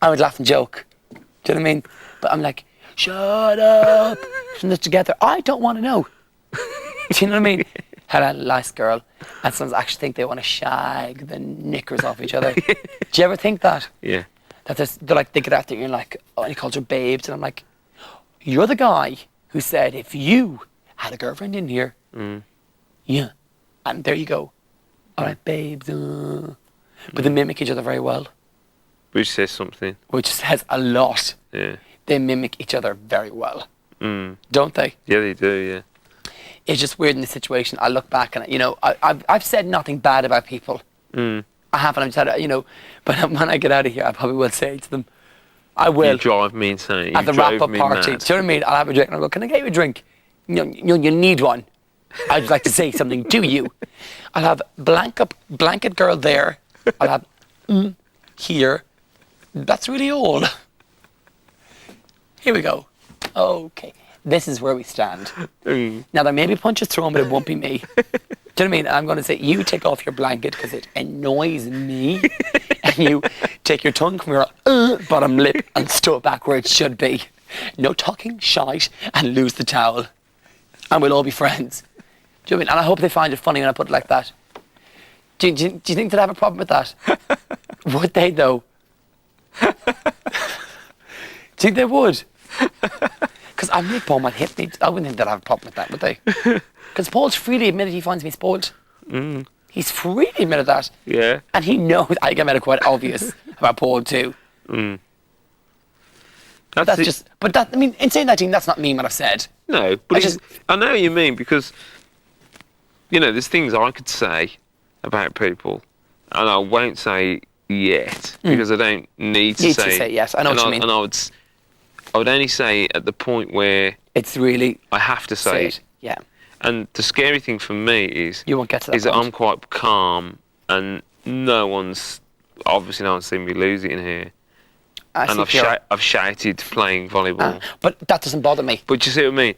I would laugh and joke. Do you know what I mean? But I'm like, shut up. Putting this together. I don't want to know. Do you know what I mean? Had a nice girl. And some actually think they want to shag the knickers off each other. Do you ever think that? Yeah. That they're like, they get after you and you're like, oh, and he calls her babes. And I'm like, you're the guy who said if you had a girlfriend in here, yeah. And there you go. All right, babes. But they mimic each other very well. Which says something. Which says a lot. Yeah. They mimic each other very well. Mm. Don't they? Yeah, they do, yeah. It's just weird in this situation. I look back and, you know, I've said nothing bad about people. I haven't. I've said, you know, but when I get out of here, I probably will say to them, I will. You drive me insane. At the wrap-up party. Do you know what I mean? I'll have a drink and I'll go, can I get you a drink? You need one. I'd like to say something to you. I'll have blanket girl there. I'll have here. That's really all. Here we go. Okay. This is where we stand. Now, there may be punches thrown, but it won't be me. Do you know what I mean? I'm going to say, you take off your blanket because it annoys me. And you take your tongue from your bottom lip and stow it back where it should be. No talking shite and lose the towel. And we'll all be friends. Do you know what I mean? And I hope they find it funny when I put it like that. Do you think they'd have a problem with that? Would they, though? Do you think they would? Because I mean, Paul might hit me. I wouldn't think they'd have a problem with that, would they? Because Paul's freely admitted he finds me spoiled. He's freely admitted that. Yeah. And he knows I get made it quite obvious about Paul too. That's just. But that, I mean, in saying that, Dean, that's not me what I've said. No, but I know what you mean, because, you know, there's things I could say about people, and I won't say yet because I don't need to say it. Yes, I know what you mean. And I would only say at the point where it's really I have to say it. Yeah. And the scary thing for me is you won't get to that is that I'm quite calm, and no one's seen me lose it in here. And I've shouted playing volleyball. But that doesn't bother me. But you see what I mean?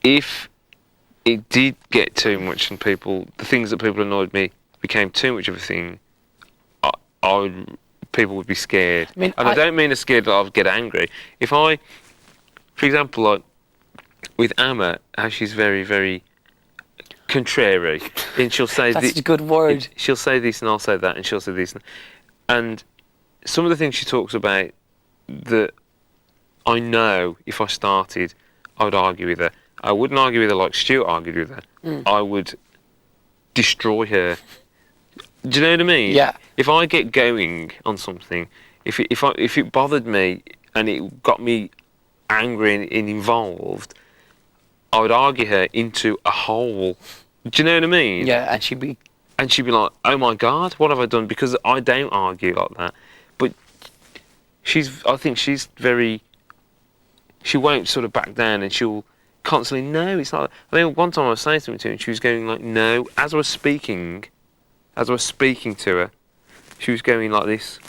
If it did get too much and the things that people annoyed me became too much of a thing, people would be scared. I mean, I don't mean scared that I'd get angry. If for example, like with Amma, how she's very, very contrary, and she'll say that's a good word. She'll say this and I'll say that, and she'll say this, and some of the things she talks about that I know if I started, I would argue with her. I wouldn't argue with her like Stuart argued with her. I would destroy her. Do you know what I mean? Yeah. If I get going on something, if it bothered me and it got me angry and involved, I would argue her into a hole. Do you know what I mean? Yeah, and she'd be like, "Oh my God, what have I done?" Because I don't argue like that. But I think she's very. She won't sort of back down, and she'll constantly no. It's not. I mean, one time I was saying something to her, and she was going like no. As I was speaking to her, she was going like this.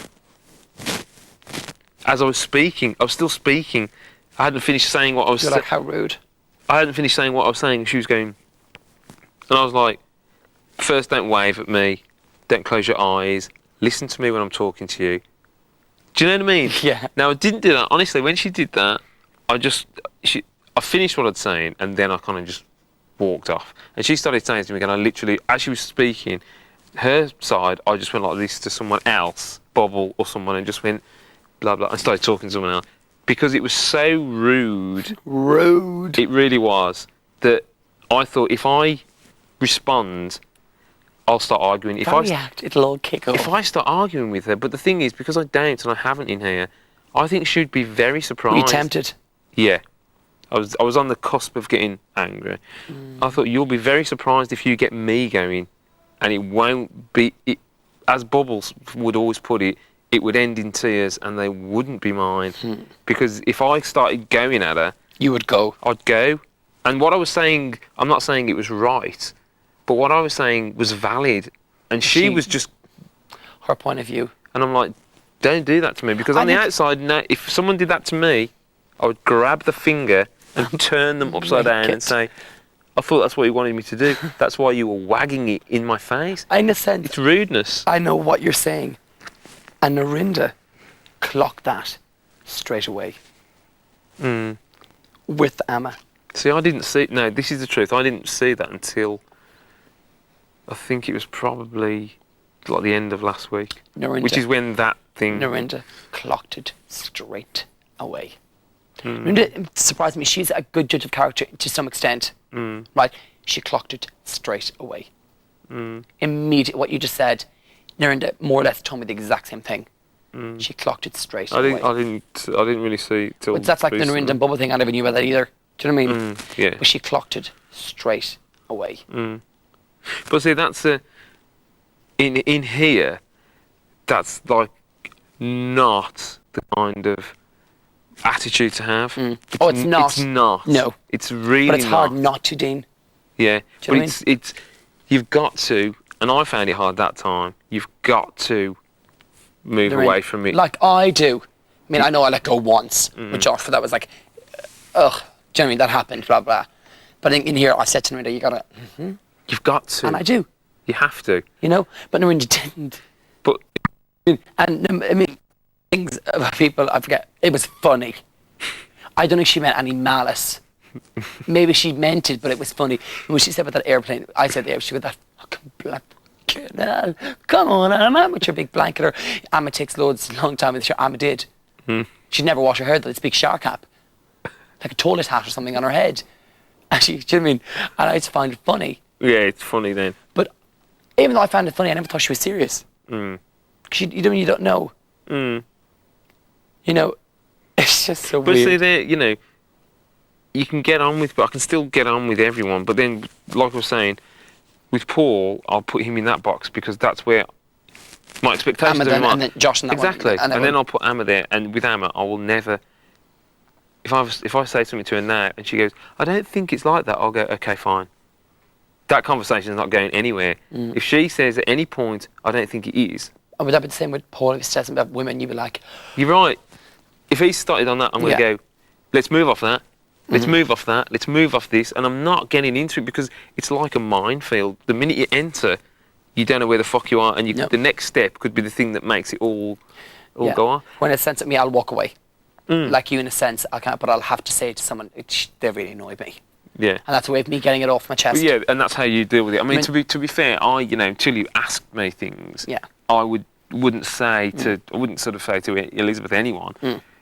As I was speaking, I was still speaking. I hadn't finished saying what I was saying. You're like, how rude. I hadn't finished saying what I was saying. She was going, and I was like, first, don't wave at me. Don't close your eyes. Listen to me when I'm talking to you. Do you know what I mean? Yeah. Now, I didn't do that. Honestly, when she did that, I finished what I'd saying, and then I kind of just walked off. And she started saying to me again, I literally, as she was speaking, her side, I just went like this to someone else, Bobble or someone, and just went blah, blah, and started talking to someone else. Because it was so rude. Rude. It really was. That I thought, if I respond, I'll start arguing. If I react, it'll all kick off. If I start arguing with her, but the thing is, because I don't and I haven't in here, I think she'd be very surprised. Were you tempted? Yeah. I was on the cusp of getting angry. I thought, you'll be very surprised if you get me going, and it won't be, as Bubbles would always put it, it would end in tears and they wouldn't be mine. Because if I started going at her, You would go. I'd go. And what I was saying, I'm not saying it was right, but what I was saying was valid. And she was just, Her point of view. and I'm like, don't do that to me. Because on the outside, no, if someone did that to me, I would grab the finger and turn them upside down and say, I thought that's what you wanted me to do. That's why you were wagging it in my face. In a sense, It's rudeness. I know what you're saying. And Narinda clocked that straight away. With Amma. See, I didn't see, no, this is the truth. I didn't see that until, I think it was probably like the end of last week. Narinda. Which is when that thing... Narinda clocked it straight away. Narinda surprised me. She's a good judge of character to some extent. Right? She clocked it straight away. Immediately, what you just said, Narinda more or less told me the exact same thing. She clocked it straight away. I didn't really see it till... But that's like the recently. Narinda and Bubble thing. I never knew about that either. Do you know what I mean? Yeah. But she clocked it straight away. But see, that's in here, that's like not the kind of attitude to have. Oh, it's not. It's not. No. It's really But it's hard not. not to, Dean. Yeah. Do you know But what I it's you've got to, and I found it hard that time. You've got to move away from it. Like I do. I mean, I know I let go once with Josh, but that was like, ugh. Do you know what I mean? That happened, blah, blah. But in here, I said to Narinda, you gotta, You've got to. and I do, You have to. you know? But Narinda didn't. But And I mean, things about people, I forget, it was funny. I don't know if she meant any malice. Maybe she meant it, but it was funny. And when she said about that airplane, I said, she with that fucking blanket. Come on, Amma, with your big blanket. Or Amma takes loads, long time with her. Amma did. She'd never wash her hair, though. It's a big shark cap. Like a toilet hat or something on her head. And she, do you know what I mean? And I just find it funny. yeah, it's funny then. But even though I found it funny, I never thought she was serious. Because you don't know. You know, it's just so But weird. see, there, you know, you can get on with, but I can still get on with everyone. But then, like I was saying, with Paul, I'll put him in that box because that's where my expectations Amma are. then, and then Josh and that exactly. one. And then I'll put Amma there, and with Amma, I will never. If I say something to her now and she goes, I don't think it's like that, I'll go, okay, fine. That conversation is not going anywhere. If she says at any point, I don't think it is, And would that be the same with Paul? If he says something about women, you'd be like, you're right. If he started on that, I'm going to go, let's move off that. Let's move off that. Let's move off this. And I'm not getting into it because it's like a minefield. The minute you enter, you don't know where the fuck you are. And the next step could be the thing that makes it all go on. When it's sense at me, I'll walk away. Like you in a sense, I can't, but I'll have to say to someone, they really annoy me. Yeah. And that's a way of me getting it off my chest. But yeah, and that's how you deal with it. I mean, to be fair, until you asked me things, I wouldn't say to, I wouldn't sort of say to Elizabeth, anyone,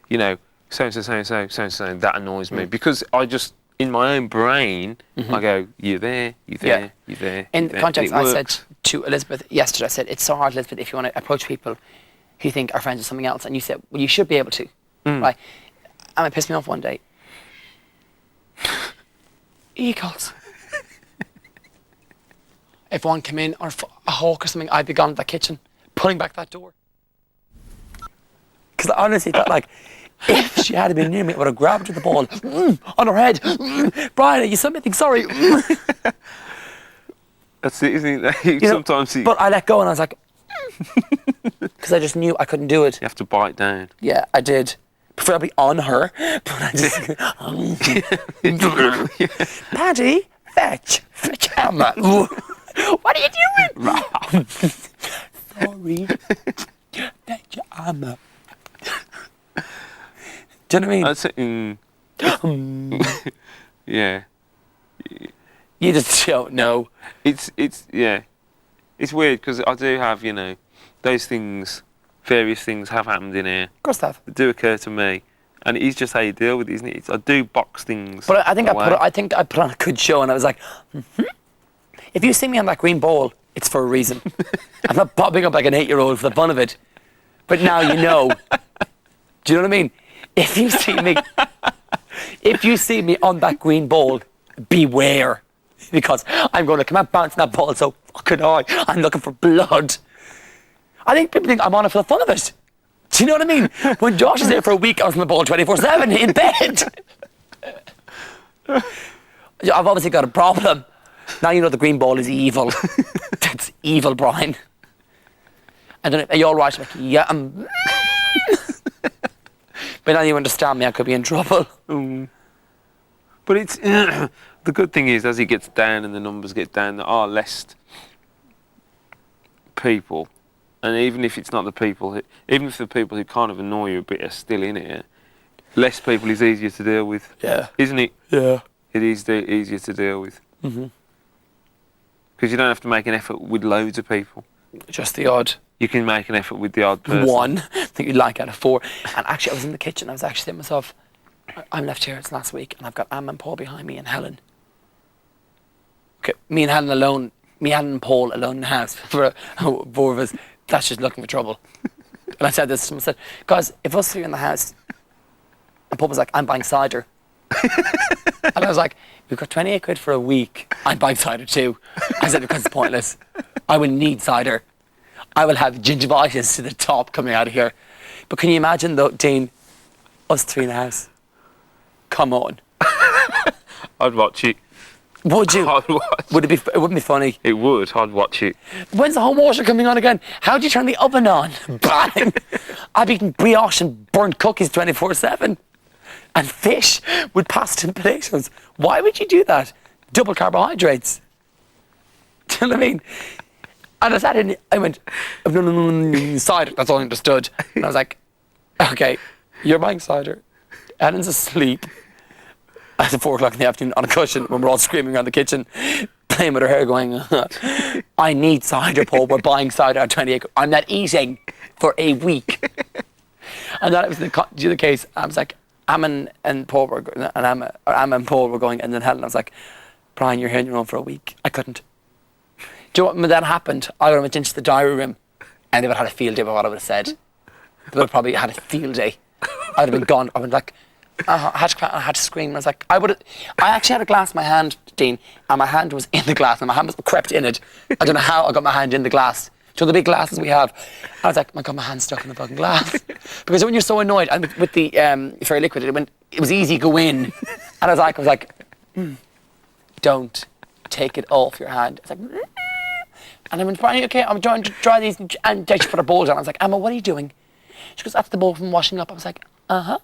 you know, so and so, that annoys me because I just, in my own brain, I go, you're there. In the context, I said to Elizabeth yesterday, I said, it's so hard, Elizabeth, if you want to approach people who think are friends with something else, and you said, well, you should be able to, right? And it pissed me off one day. Eagles. If one came in, or a hawk or something, I'd be gone to the kitchen, pulling back that door. Because I honestly thought, like, if she had been near me, I would have grabbed her the ball on her head. Brian, are you something? Sorry. That's it, isn't it? Sometimes But I let go and I was like, because I just knew I couldn't do it. you have to bite down. Yeah, I did. Preferably on her. But I just, Paddy, fetch Emma. What are you doing? Sorry. That your armor. Do you know what I mean? That's it. Yeah. You just don't know. It's yeah. It's weird because I do have, you know, those things, various things have happened in here Of course, that. that do occur to me, and it is just how you deal with it, isn't it? I do box things. But I think away. I put on a good show, and I was like, if you see me on that green ball, it's for a reason. I'm not popping up like an 8-year-old for the fun of it. But now you know. Do you know what I mean? If you see me on that green ball, beware, because I'm going to come out bouncing that ball so fucking high. I'm looking for blood. I think people think I'm on it for the fun of it. Do you know what I mean? When Josh is there for a week, I was on the ball 24/7 in bed. I've obviously got a problem. Now you know the green ball is evil. That's evil, Brian. I don't know. Are you all right? I'm like, yeah, I'm. But now you understand me. I could be in trouble. But it's the good thing is, as it gets down and the numbers get down, there are less people, and even if it's not the people, even if the people who kind of annoy you a bit are still in it, less people is easier to deal with. Yeah. Isn't it? Yeah. It is easier to deal with. Because you don't have to make an effort with loads of people. Just the odd. You can make an effort with the odd person. One that you like out of 4. And actually, I was in the kitchen. I was actually saying to myself, I'm left here. It's last week, and I've got Am and Paul behind me and Helen. Okay, me and Helen alone. Me, Helen, and Paul alone in the house for 4 of us. That's just looking for trouble. And I said this to him. I said, guys, if us 3 in the house, and Paul was like, I'm buying cider. And I was like, we've got 28 quid for a week. I'm buying cider too. I said, because it's pointless. I will need cider. I will have gingivitis to the top coming out of here. But can you imagine, though, Dean, us 3 in the house? Come on. I'd watch it. Would you? I'd watch. Would it be? It wouldn't be funny. It would. I'd watch it. When's the home water coming on again? How do you turn the oven on? Bang! I've eaten brioche and burnt cookies 24/7. And fish with pasta and potatoes. Why would you do that? Double carbohydrates. Do you know what I mean? And I sat in, I went, cider, that's all I understood. And I was like, okay, you're buying cider. Ellen's asleep at 4 o'clock in the afternoon on a cushion when we're all screaming around the kitchen, playing with her hair going, I need cider, Paul, we're buying cider at 28. I'm not eating for a week. And that was the other case. I was like, Amma and Paul were going, Amma and Paul were going, and then Helen, I was like, Brian, you're here on your own for a week. I couldn't. Do you know what, when that happened, I would have went into the diary room and they would have had a field day about what I would have said. They would have probably had a field day. I would have been gone. I would like, I had to scream. I was like, I actually had a glass in my hand, Dean, and my hand was in the glass and my hand was crept in it. I don't know how I got my hand in the glass. So the big glasses we have. I was like, my God, my hand's stuck in the fucking glass. Because when you're so annoyed, and with the Fairy Liquid, it was easy to go in. And I was like, don't take it off your hand. It's like, and I went, Brian, okay, I'm trying to dry these, and she put her bowl down. I was like, Emma, what are you doing? She goes, that's the bowl from washing up. I was like, I'll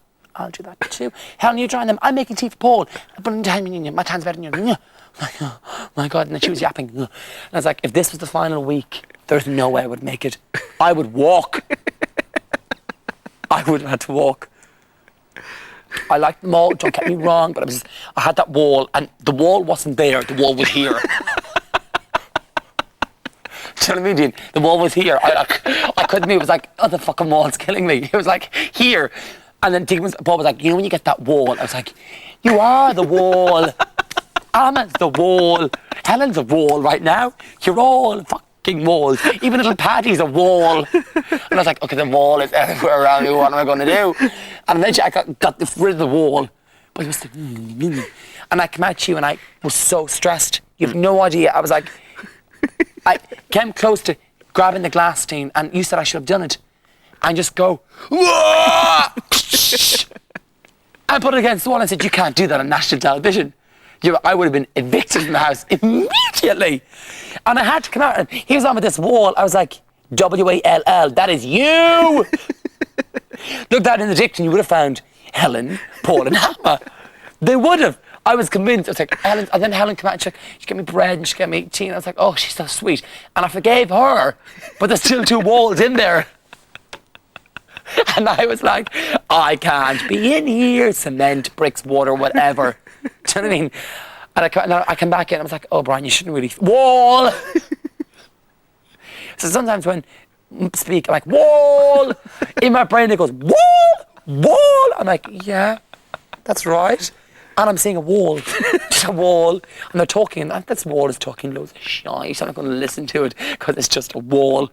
do that too. Helen, you drying them? I'm making tea for Paul. But my hand's better than yours. Like, oh my God, and then she was yapping. And I was like, if this was the final week, there's no way I would make it. I would walk. I would have had to walk. I liked them all, don't get me wrong, but I had that wall, and the wall wasn't there, the wall was here. Do you know what I mean, Dean? The wall was here. I couldn't move. It was like, oh, the fucking wall's killing me. It was like, here. And then Paul was like, you know when you get that wall? I was like, you are the wall. Amma's the wall. Helen's a wall right now. You're all fucking walls. Even little Paddy's a wall. And I was like, okay, the wall is everywhere around me. What am I going to do? And eventually I got rid of the wall. But it was like, and I came at you and I was so stressed. You have no idea. I was like, I came close to grabbing the glass, Dean, and you said I should have done it. And just go, and put it against the wall and said, you can't do that on national television. I would have been evicted from the house immediately. And I had to come out, and he was on with this wall. I was like, W-A-L-L, that is you. Look that in the dictionary, you would have found Helen, Paul and Emma. They would have. I was convinced. I was like, Helen, and then Helen came out and she gave me bread and she gave me tea, and I was like, oh, she's so sweet. And I forgave her, but there's still 2 walls in there. And I was like, I can't be in here. Cement, bricks, water, whatever. Do you know what I mean? And I come back in, I was like, oh, Brian, you shouldn't really... Wall! So sometimes when I speak, I'm like, wall! In my brain, it goes, wall! Wall! I'm like, yeah, that's right. And I'm seeing a wall. Just a wall. And they're talking, and this wall is talking loads of shite. I'm not going to listen to it because it's just a wall.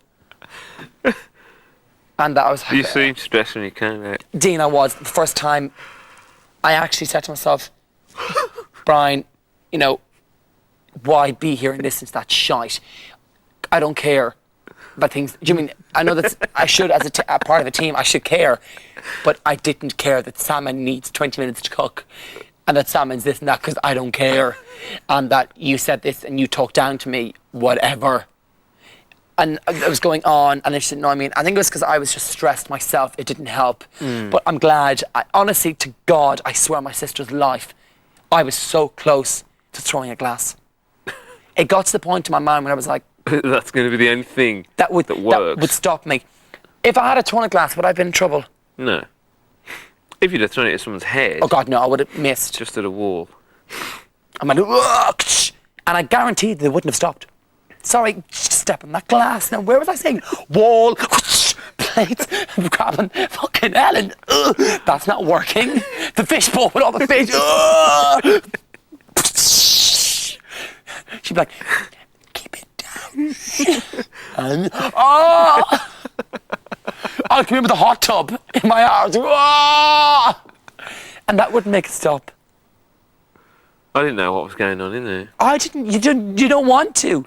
And that was... You seem stressed when you came out. Dean, I was. The first time I actually said to myself, Brian, you know, why be here and listen to that shite? I don't care about things. Do you mean, I know that I should, as a part of a team, I should care, but I didn't care that salmon needs 20 minutes to cook and that salmon's this and that because I don't care. And that you said this and you talked down to me, whatever. And it was going on, and I just didn't know. I mean, I think it was because I was just stressed myself. It didn't help. But I'm glad. Honestly, to God, I swear on my sister's life, I was so close to throwing a glass. It got to the point in my mind when I was like, that's going to be the only thing that works. That would stop me. If I had thrown a glass, would I have been in trouble? No. If you'd have thrown it at someone's head. Oh, God, no, I would have missed. Just at a wall. I might have, and I guaranteed they wouldn't have stopped. Sorry, step on that glass. Now, where was I saying? Wall, plates, grabbing fucking Ellen. That's not working. The fishbowl with all the fish. She'd be like, keep it down. And, I'll come in with a hot tub in my arms. And that wouldn't make it stop. I didn't know what was going on in there. I didn't. You don't want to.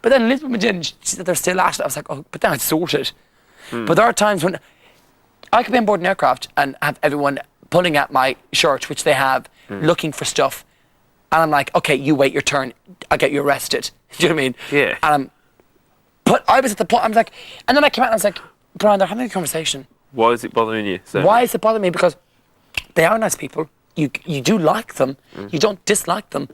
But then Elizabeth McGinn, she said they're still at it. I was like, oh, but then it's sorted. But there are times when I could be on board an aircraft and have everyone pulling at my shirt, which they have, looking for stuff. And I'm like, okay, you wait your turn. I'll get you arrested. Do you know what I mean? Yeah. But I was at the point, I was like, and then I came out and I was like, Brian, they're having a conversation. Why is it bothering you? So Why is it bothering me? Because they are nice people. You do like them. You don't dislike them.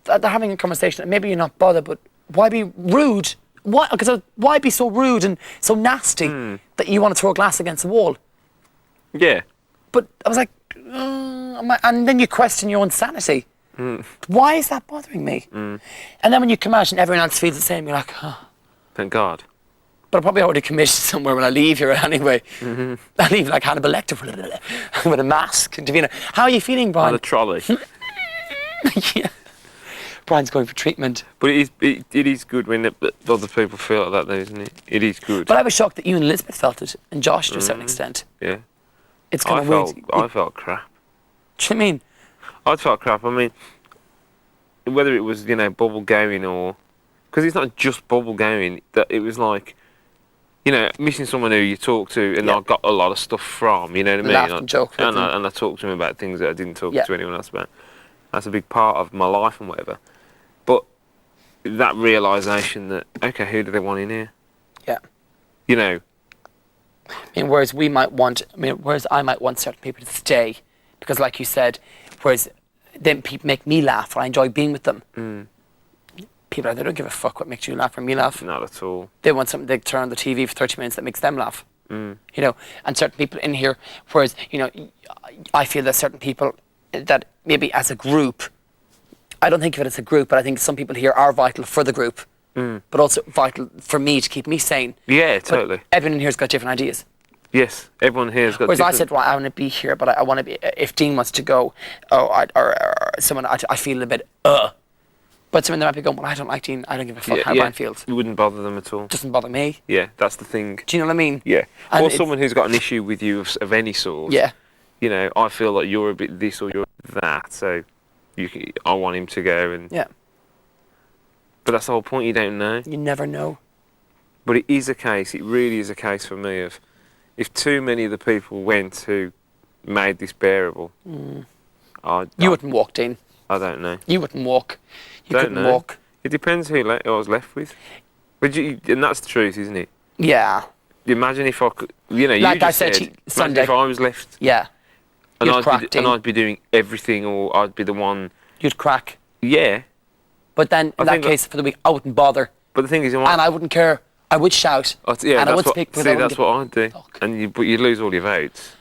They're having a conversation. Maybe you're not bothered, but why be rude? Why be so rude and so nasty that you want to throw a glass against the wall? Yeah. But I was like, and then you question your own sanity. Why is that bothering me? And then when you come out and everyone else feels the same, you're like, oh. Thank God. But I'm probably already committed somewhere when I leave here anyway. I leave like Hannibal Lecter with a mask. And Davina, how are you feeling, Brian? On a trolley. Yeah. Brian's going for treatment. But it is good when other people feel like that, though, isn't it? It is good. But I was shocked that you and Elizabeth felt it, and Josh to a certain extent. Yeah. It's kind of weird. I felt crap. Do you mean? I felt crap. I mean, whether it was, bubble going or... Because it's not just bubble going. That it was like, missing someone who you talk to and I got a lot of stuff from, you know what I mean? Laughed and joked with them. And I talked to him about things that I didn't talk to anyone else about. That's a big part of my life and whatever. But that realisation that, okay, who do they want in here? Yeah. I mean, whereas I might want certain people to stay, because like you said, whereas then people make me laugh, or I enjoy being with them. People, they don't give a fuck what makes you laugh or me laugh. Not at all. They want something, they turn on the TV for 30 minutes that makes them laugh. And certain people in here, whereas, I feel that certain people that maybe as a group, I don't think of it as a group, but I think some people here are vital for the group, but also vital for me to keep me sane. Yeah, totally. But everyone in here's got different ideas. Yes, everyone here's got Whereas different... I said, well, I want to be here, but I want to be, if Dean wants to go, or someone, I feel a bit, But someone might be going, well, I don't like Dean, I don't give a fuck how Brian feels. It wouldn't bother them at all. Doesn't bother me. Yeah, that's the thing. Do you know what I mean? Yeah. And or someone who's got an issue with you of any sort. Yeah. I feel like you're a bit this or you're that, so I want him to go. Yeah. But that's the whole point, you don't know. You never know. But it really is a case for me of, if too many of the people went who made this bearable, you wouldn't walk, Dean. I don't know. You wouldn't walk. You couldn't walk. It depends who I was left with. And that's the truth, isn't it? Yeah. Imagine if I could, like you just I said, imagine Sunday. if I was left. Yeah. and You'd crack, and Dean. I'd be doing everything, or I'd be the one. You'd crack. Yeah, But then, in that think that- case, for the week, I wouldn't bother. but the thing is, And I wouldn't care. I would shout. yeah, and I that's would what. speak. But See, I wouldn't that's give what I'd do, fuck. but you'd lose all your votes.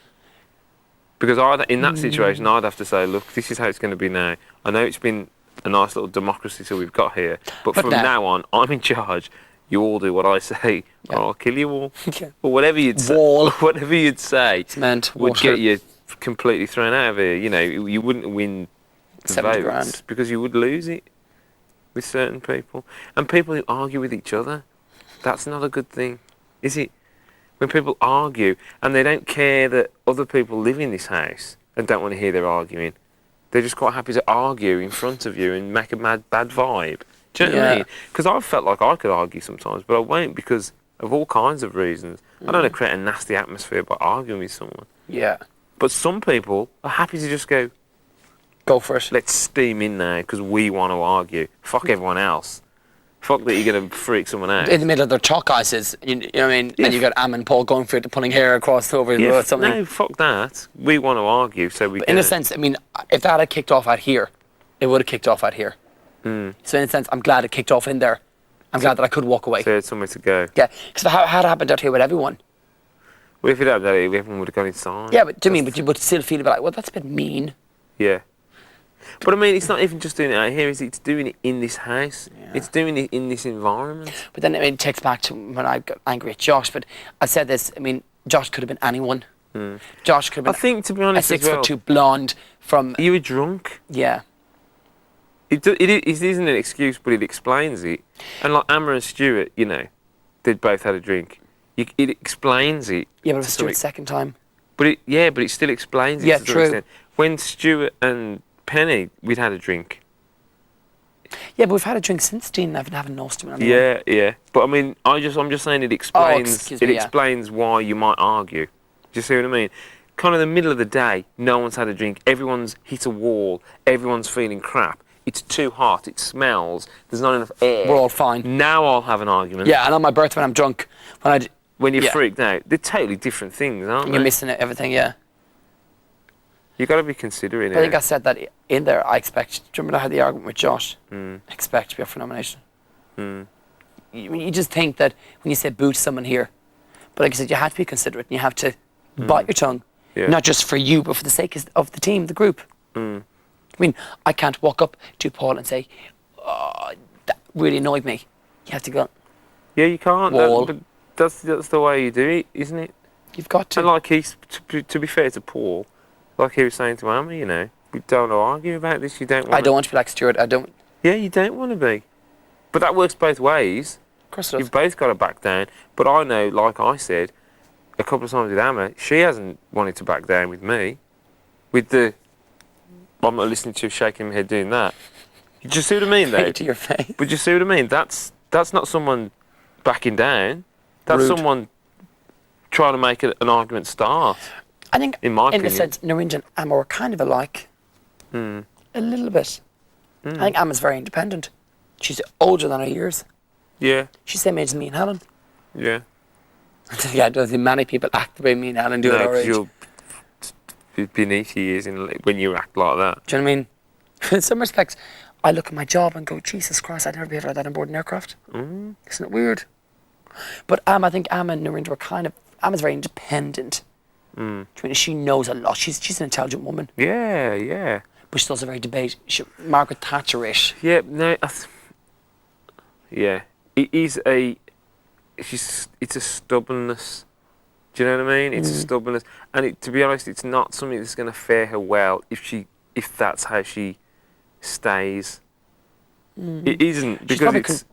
Because in that situation, I'd have to say, look, this is how it's going to be now. I know it's been a nice little democracy till we've got here, but from now on, I'm in charge. You all do what I say, or I'll kill you all. Yeah. Or whatever you'd say. Wall. Whatever you'd say Cement, would water. get you completely thrown out of here. You know, you wouldn't win the 70 votes grand. because you would lose it with certain people. And people who argue with each other, that's not a good thing, is it? When people argue and they don't care that other people live in this house and don't want to hear their arguing, they're just quite happy to argue in front of you and make a bad vibe. Do you know what I Yeah. mean? Because I've felt like I could argue sometimes, but I won't because of all kinds of reasons. I don't want to create a nasty atmosphere by arguing with someone. Yeah. But some people are happy to just go, Go for it. let's steam in now because we want to argue. Fuck everyone else. Fuck that you're going to freak someone out. In the middle of their chalk ices, you know what I mean? Yeah. And you got Am and Paul going for it, pulling hair across over the road, something. No, fuck that. We want to argue, so we But can. in a sense, I mean, if that had kicked off out here, it would have kicked off out here. So in a sense, I'm glad it kicked off in there. I'm glad that I could walk away. So it's somewhere to go. Yeah, because how it happened out here with everyone. Well, if it happened, everyone would have gone inside. Yeah, but do you mean? But you would still feel a bit like, well, that's a bit mean. Yeah. But I mean, it's not even just doing it out here, is it? It's doing it in this house. Yeah. It's doing it in this environment. But then I mean, it takes back to when I got angry at Josh. But I said this. I mean, Josh could have been anyone. Josh could I have been think, to be a honest, as well, 6'2" blonde from you were drunk. yeah. It isn't an excuse, but it explains it. And like Amma and Stuart, you know, they'd both had a drink. It explains it. Yeah, but it to was some Stuart's second time. But it still explains it Yeah, to some true. extent. When Stuart and Penny, we'd had a drink. Yeah, but we've had a drink since Dean. I've been having Nostrum. Yeah. But I mean, I'm just saying it explains. excuse me, yeah. Explains why you might argue. Do you see what I mean? Kind of the middle of the day, no one's had a drink. Everyone's hit a wall. Everyone's feeling crap. It's too hot. It smells. There's not enough air. We're all fine. Now I'll have an argument. Yeah, and on my birthday when I'm drunk, When you're yeah. freaked out, they're totally different things, aren't you're they? missing it, everything. Yeah. You got to be considering I think it. I said that in there. I expect. Do you remember I had the argument with Josh? Expect to be up for nomination. You just think that when you say boo to someone here, but like I said, you have to be considerate and you have to bite your tongue, Yeah. not just for you, but for the sake of the team, the group. I mean, I can't walk up to Paul and say, "Oh, that really annoyed me." You have to go. Yeah, you can't. Wall. But that's the way you do it, isn't it? You've got to. And like to be fair to Paul, like he was saying to Amy, you know, we don't want to argue about this. You don't want. I don't want to be like Stuart. I don't. Yeah, you don't want to be. But that works both ways. Of course it does. You've both got to back down. But I know, like I said, a couple of times with Amma, she hasn't wanted to back down with me. With the, I'm not listening to you shaking my head doing that. You just see what I mean, though? Right to your face. But you see what I mean? That's not someone backing down. That's Rude. someone trying to make an argument start. I think, In my in opinion. a sense, Narendra and Amma were kind of alike. A little bit. I think Amma's very independent. She's older than her years. Yeah, She's the same age as me and Helen. yeah. Yeah, I don't think many people act the way me and Helen do at No, our 'cause age. you're beneath your years when you act like that. Do you know what I mean? In some respects, I look at my job and go, Jesus Christ, I'd never behave like that on board an aircraft. Isn't it weird? But I think Amma and Narendra were Amma's very independent. Do you mean, she knows a lot. She's an intelligent woman, Yeah, yeah. but she's also very Margaret Thatcher-ish. Yeah, no. Yeah, it is it's a stubbornness. Do you know what I mean? It's a stubbornness, and to be honest, it's not something that's going to fare her well if that's how she stays. It isn't because probably it's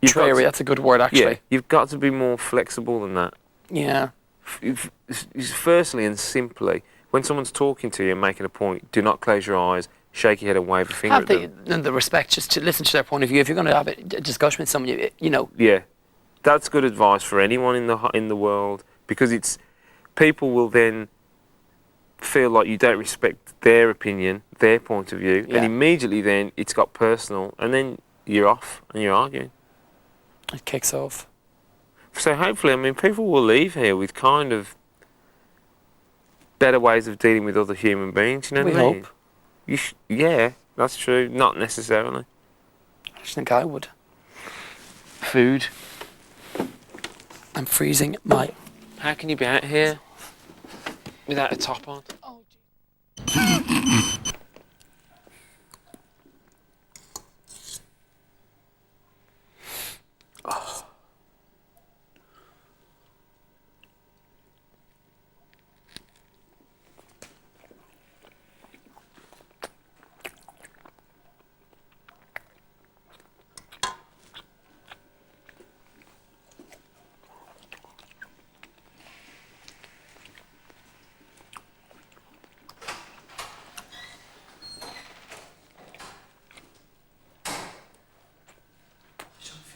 you've got Contrary, to- that's a good word, yeah, actually. you've got to be more flexible than that. Yeah. Firstly and simply, when someone's talking to you and making a point, do not close your eyes, shake your head and wave a finger Have at them. the respect just to listen to their point of view. If you're going to have a discussion with someone, you know, Yeah, that's good advice for anyone in the world, because it's people will then feel like you don't respect their opinion, their point of view, Yeah. and immediately then it's got personal, and then you're off and you're arguing. it kicks off. So hopefully, I mean, people will leave here with kind of better ways of dealing with other human beings. You know We what I mean? hope. Yeah, that's true. Not necessarily. I just think I would. Food. I'm freezing my... How can you be out here without a top on?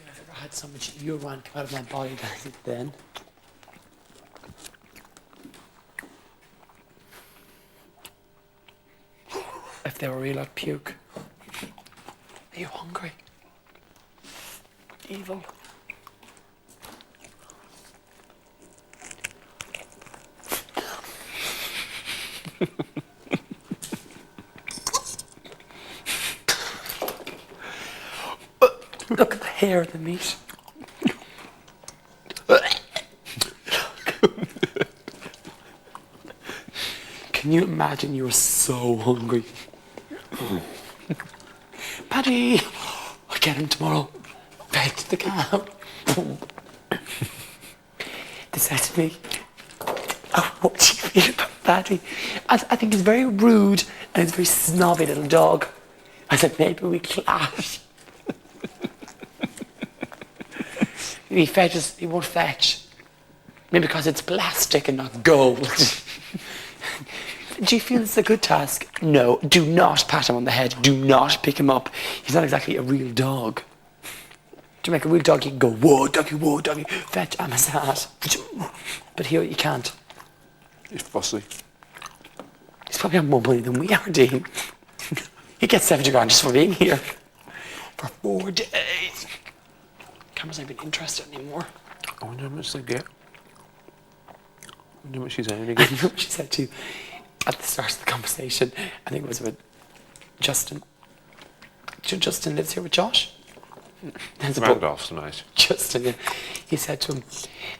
I've ever had so much urine come out of my body than I did then. If they were real, I'd puke. Are you hungry? Evil. Look at the hair of the meat. Can you imagine you were so hungry? Paddy! I'll get him tomorrow. Fed the cow. They said to me, oh, what do you feel about Paddy? I think he's very rude and he's a very snobby little dog. I said, maybe we clash. He fetches, he won't fetch. Maybe because it's plastic and not gold. Do you feel it's a good task? No, do not pat him on the head. Do not pick him up. He's not exactly a real dog. To make a real dog, you can go, whoa, doggy, fetch, I'm a sat. But here you can't. He's fussy. He's probably on more money than we are, Dean. He gets 70 grand just for being here. For 4 days. Cameron's not even interested anymore. I wonder how much they get. I wonder how much she's earning. I know what she said to you at the start of the conversation. I think it was with Justin. Justin lives here with Josh. There's a book. Randolph's nice. Justin, yeah. He said to him,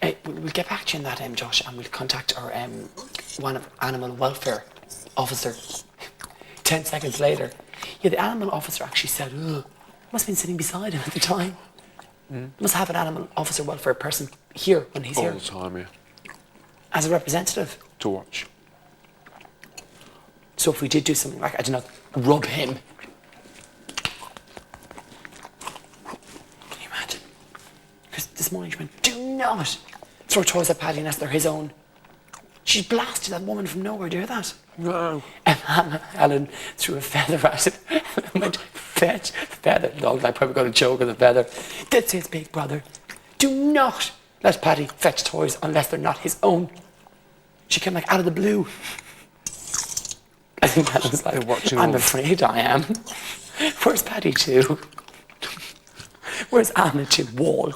hey, we'll get back to you on that, Josh, and we'll contact our one animal welfare officer. 10 seconds later, yeah, the animal officer actually said, oh, must have been sitting beside him at the time. Must have an animal officer welfare person here when he's All here. the time, yeah. As a representative. To watch. So if we did do something like, I don't know, rub him. Can you imagine? Because this morning she went, do not throw toys at Paddy unless they're his own. She blasted that woman from nowhere, do you hear that? No. And Alan threw a feather at it and went, fetch the feather. The dog's like probably going to choke on the feather. That's his big brother. Do not let Paddy fetch toys unless they're not his own. She came like out of the blue. I think Alan's like, I'm afraid I am. Where's Paddy too? Where's Anna to Wall?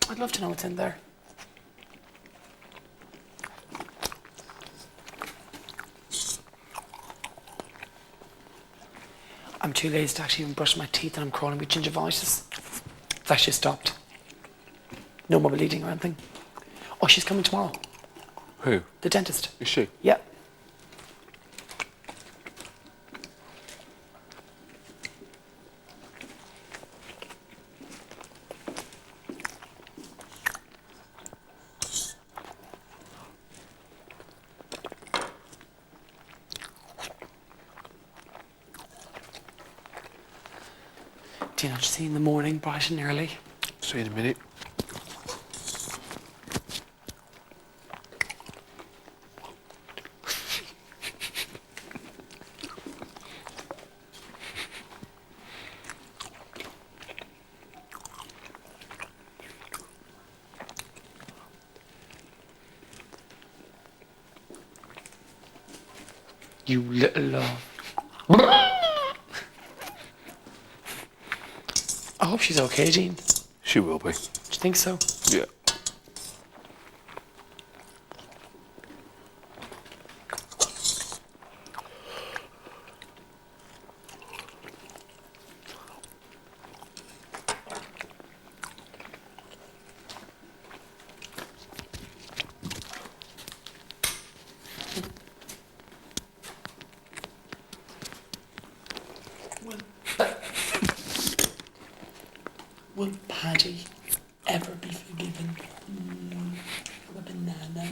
I'd love to know what's in there. I'm too lazy to actually even brush my teeth and I'm crawling with gingivitis. It's actually stopped. No more bleeding or anything. Oh, she's coming tomorrow. Who? The dentist. Is she? Yep. Dean, I'll see you in the morning, bright and early. See you in a minute. You little love. Oh. hope she's okay, Jean. She will be. Do you think so? Yeah. Will Paddy ever be forgiven for a banana?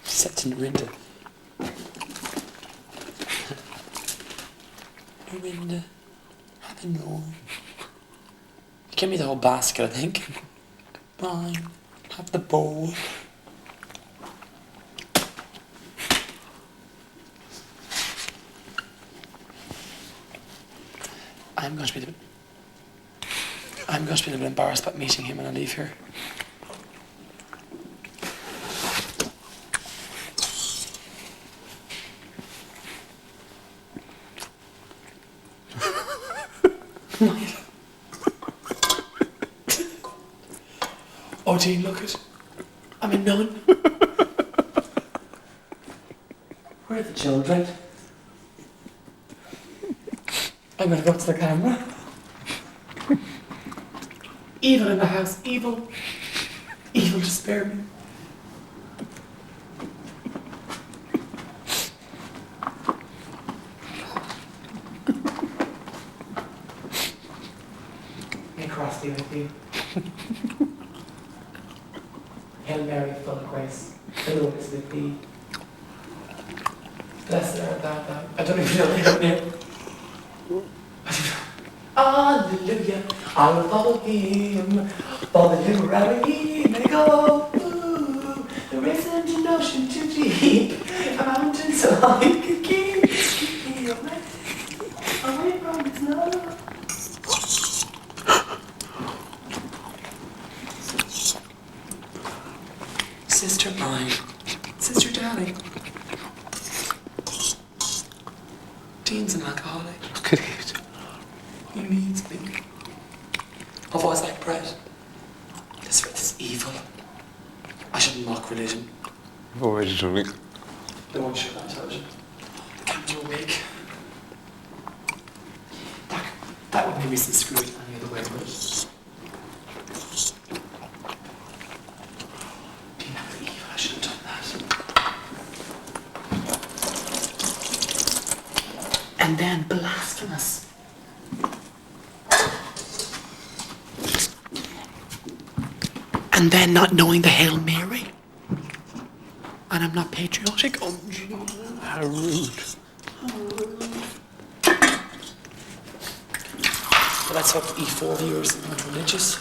Said to Narinda. Narinda, have a no. Give me the whole basket, I think. Fine, have the bowl. I'm going to be a little embarrassed about meeting him when I leave here. Oh, Jean, look it. I'm a nun. Where are the children? I'm going to go up to the camera. Evil in the house, evil. Evil to spare me. May cross be with you. Hail Mary, full of grace, the Lord is with thee. Blessed art thou. I don't even know the name. Hallelujah, I will follow him. For the little he may go. Ooh, there isn't an ocean too deep, a mountain so high could keep me away from his love. Sister mine, sister darling. Dean's an alcoholic. Look at it. He needs me. I've always liked bread. This bread is evil. I shouldn't mock religion. I've already done it. No one should on television. The cameras are awake. That would make me some screw it any other way, would it? Dean, that was evil. I should have done that. And then blasphemous. And then not knowing the Hail Mary. And I'm not patriotic. Oh, Jesus. How rude. But let's hope E40 yours isn't religious.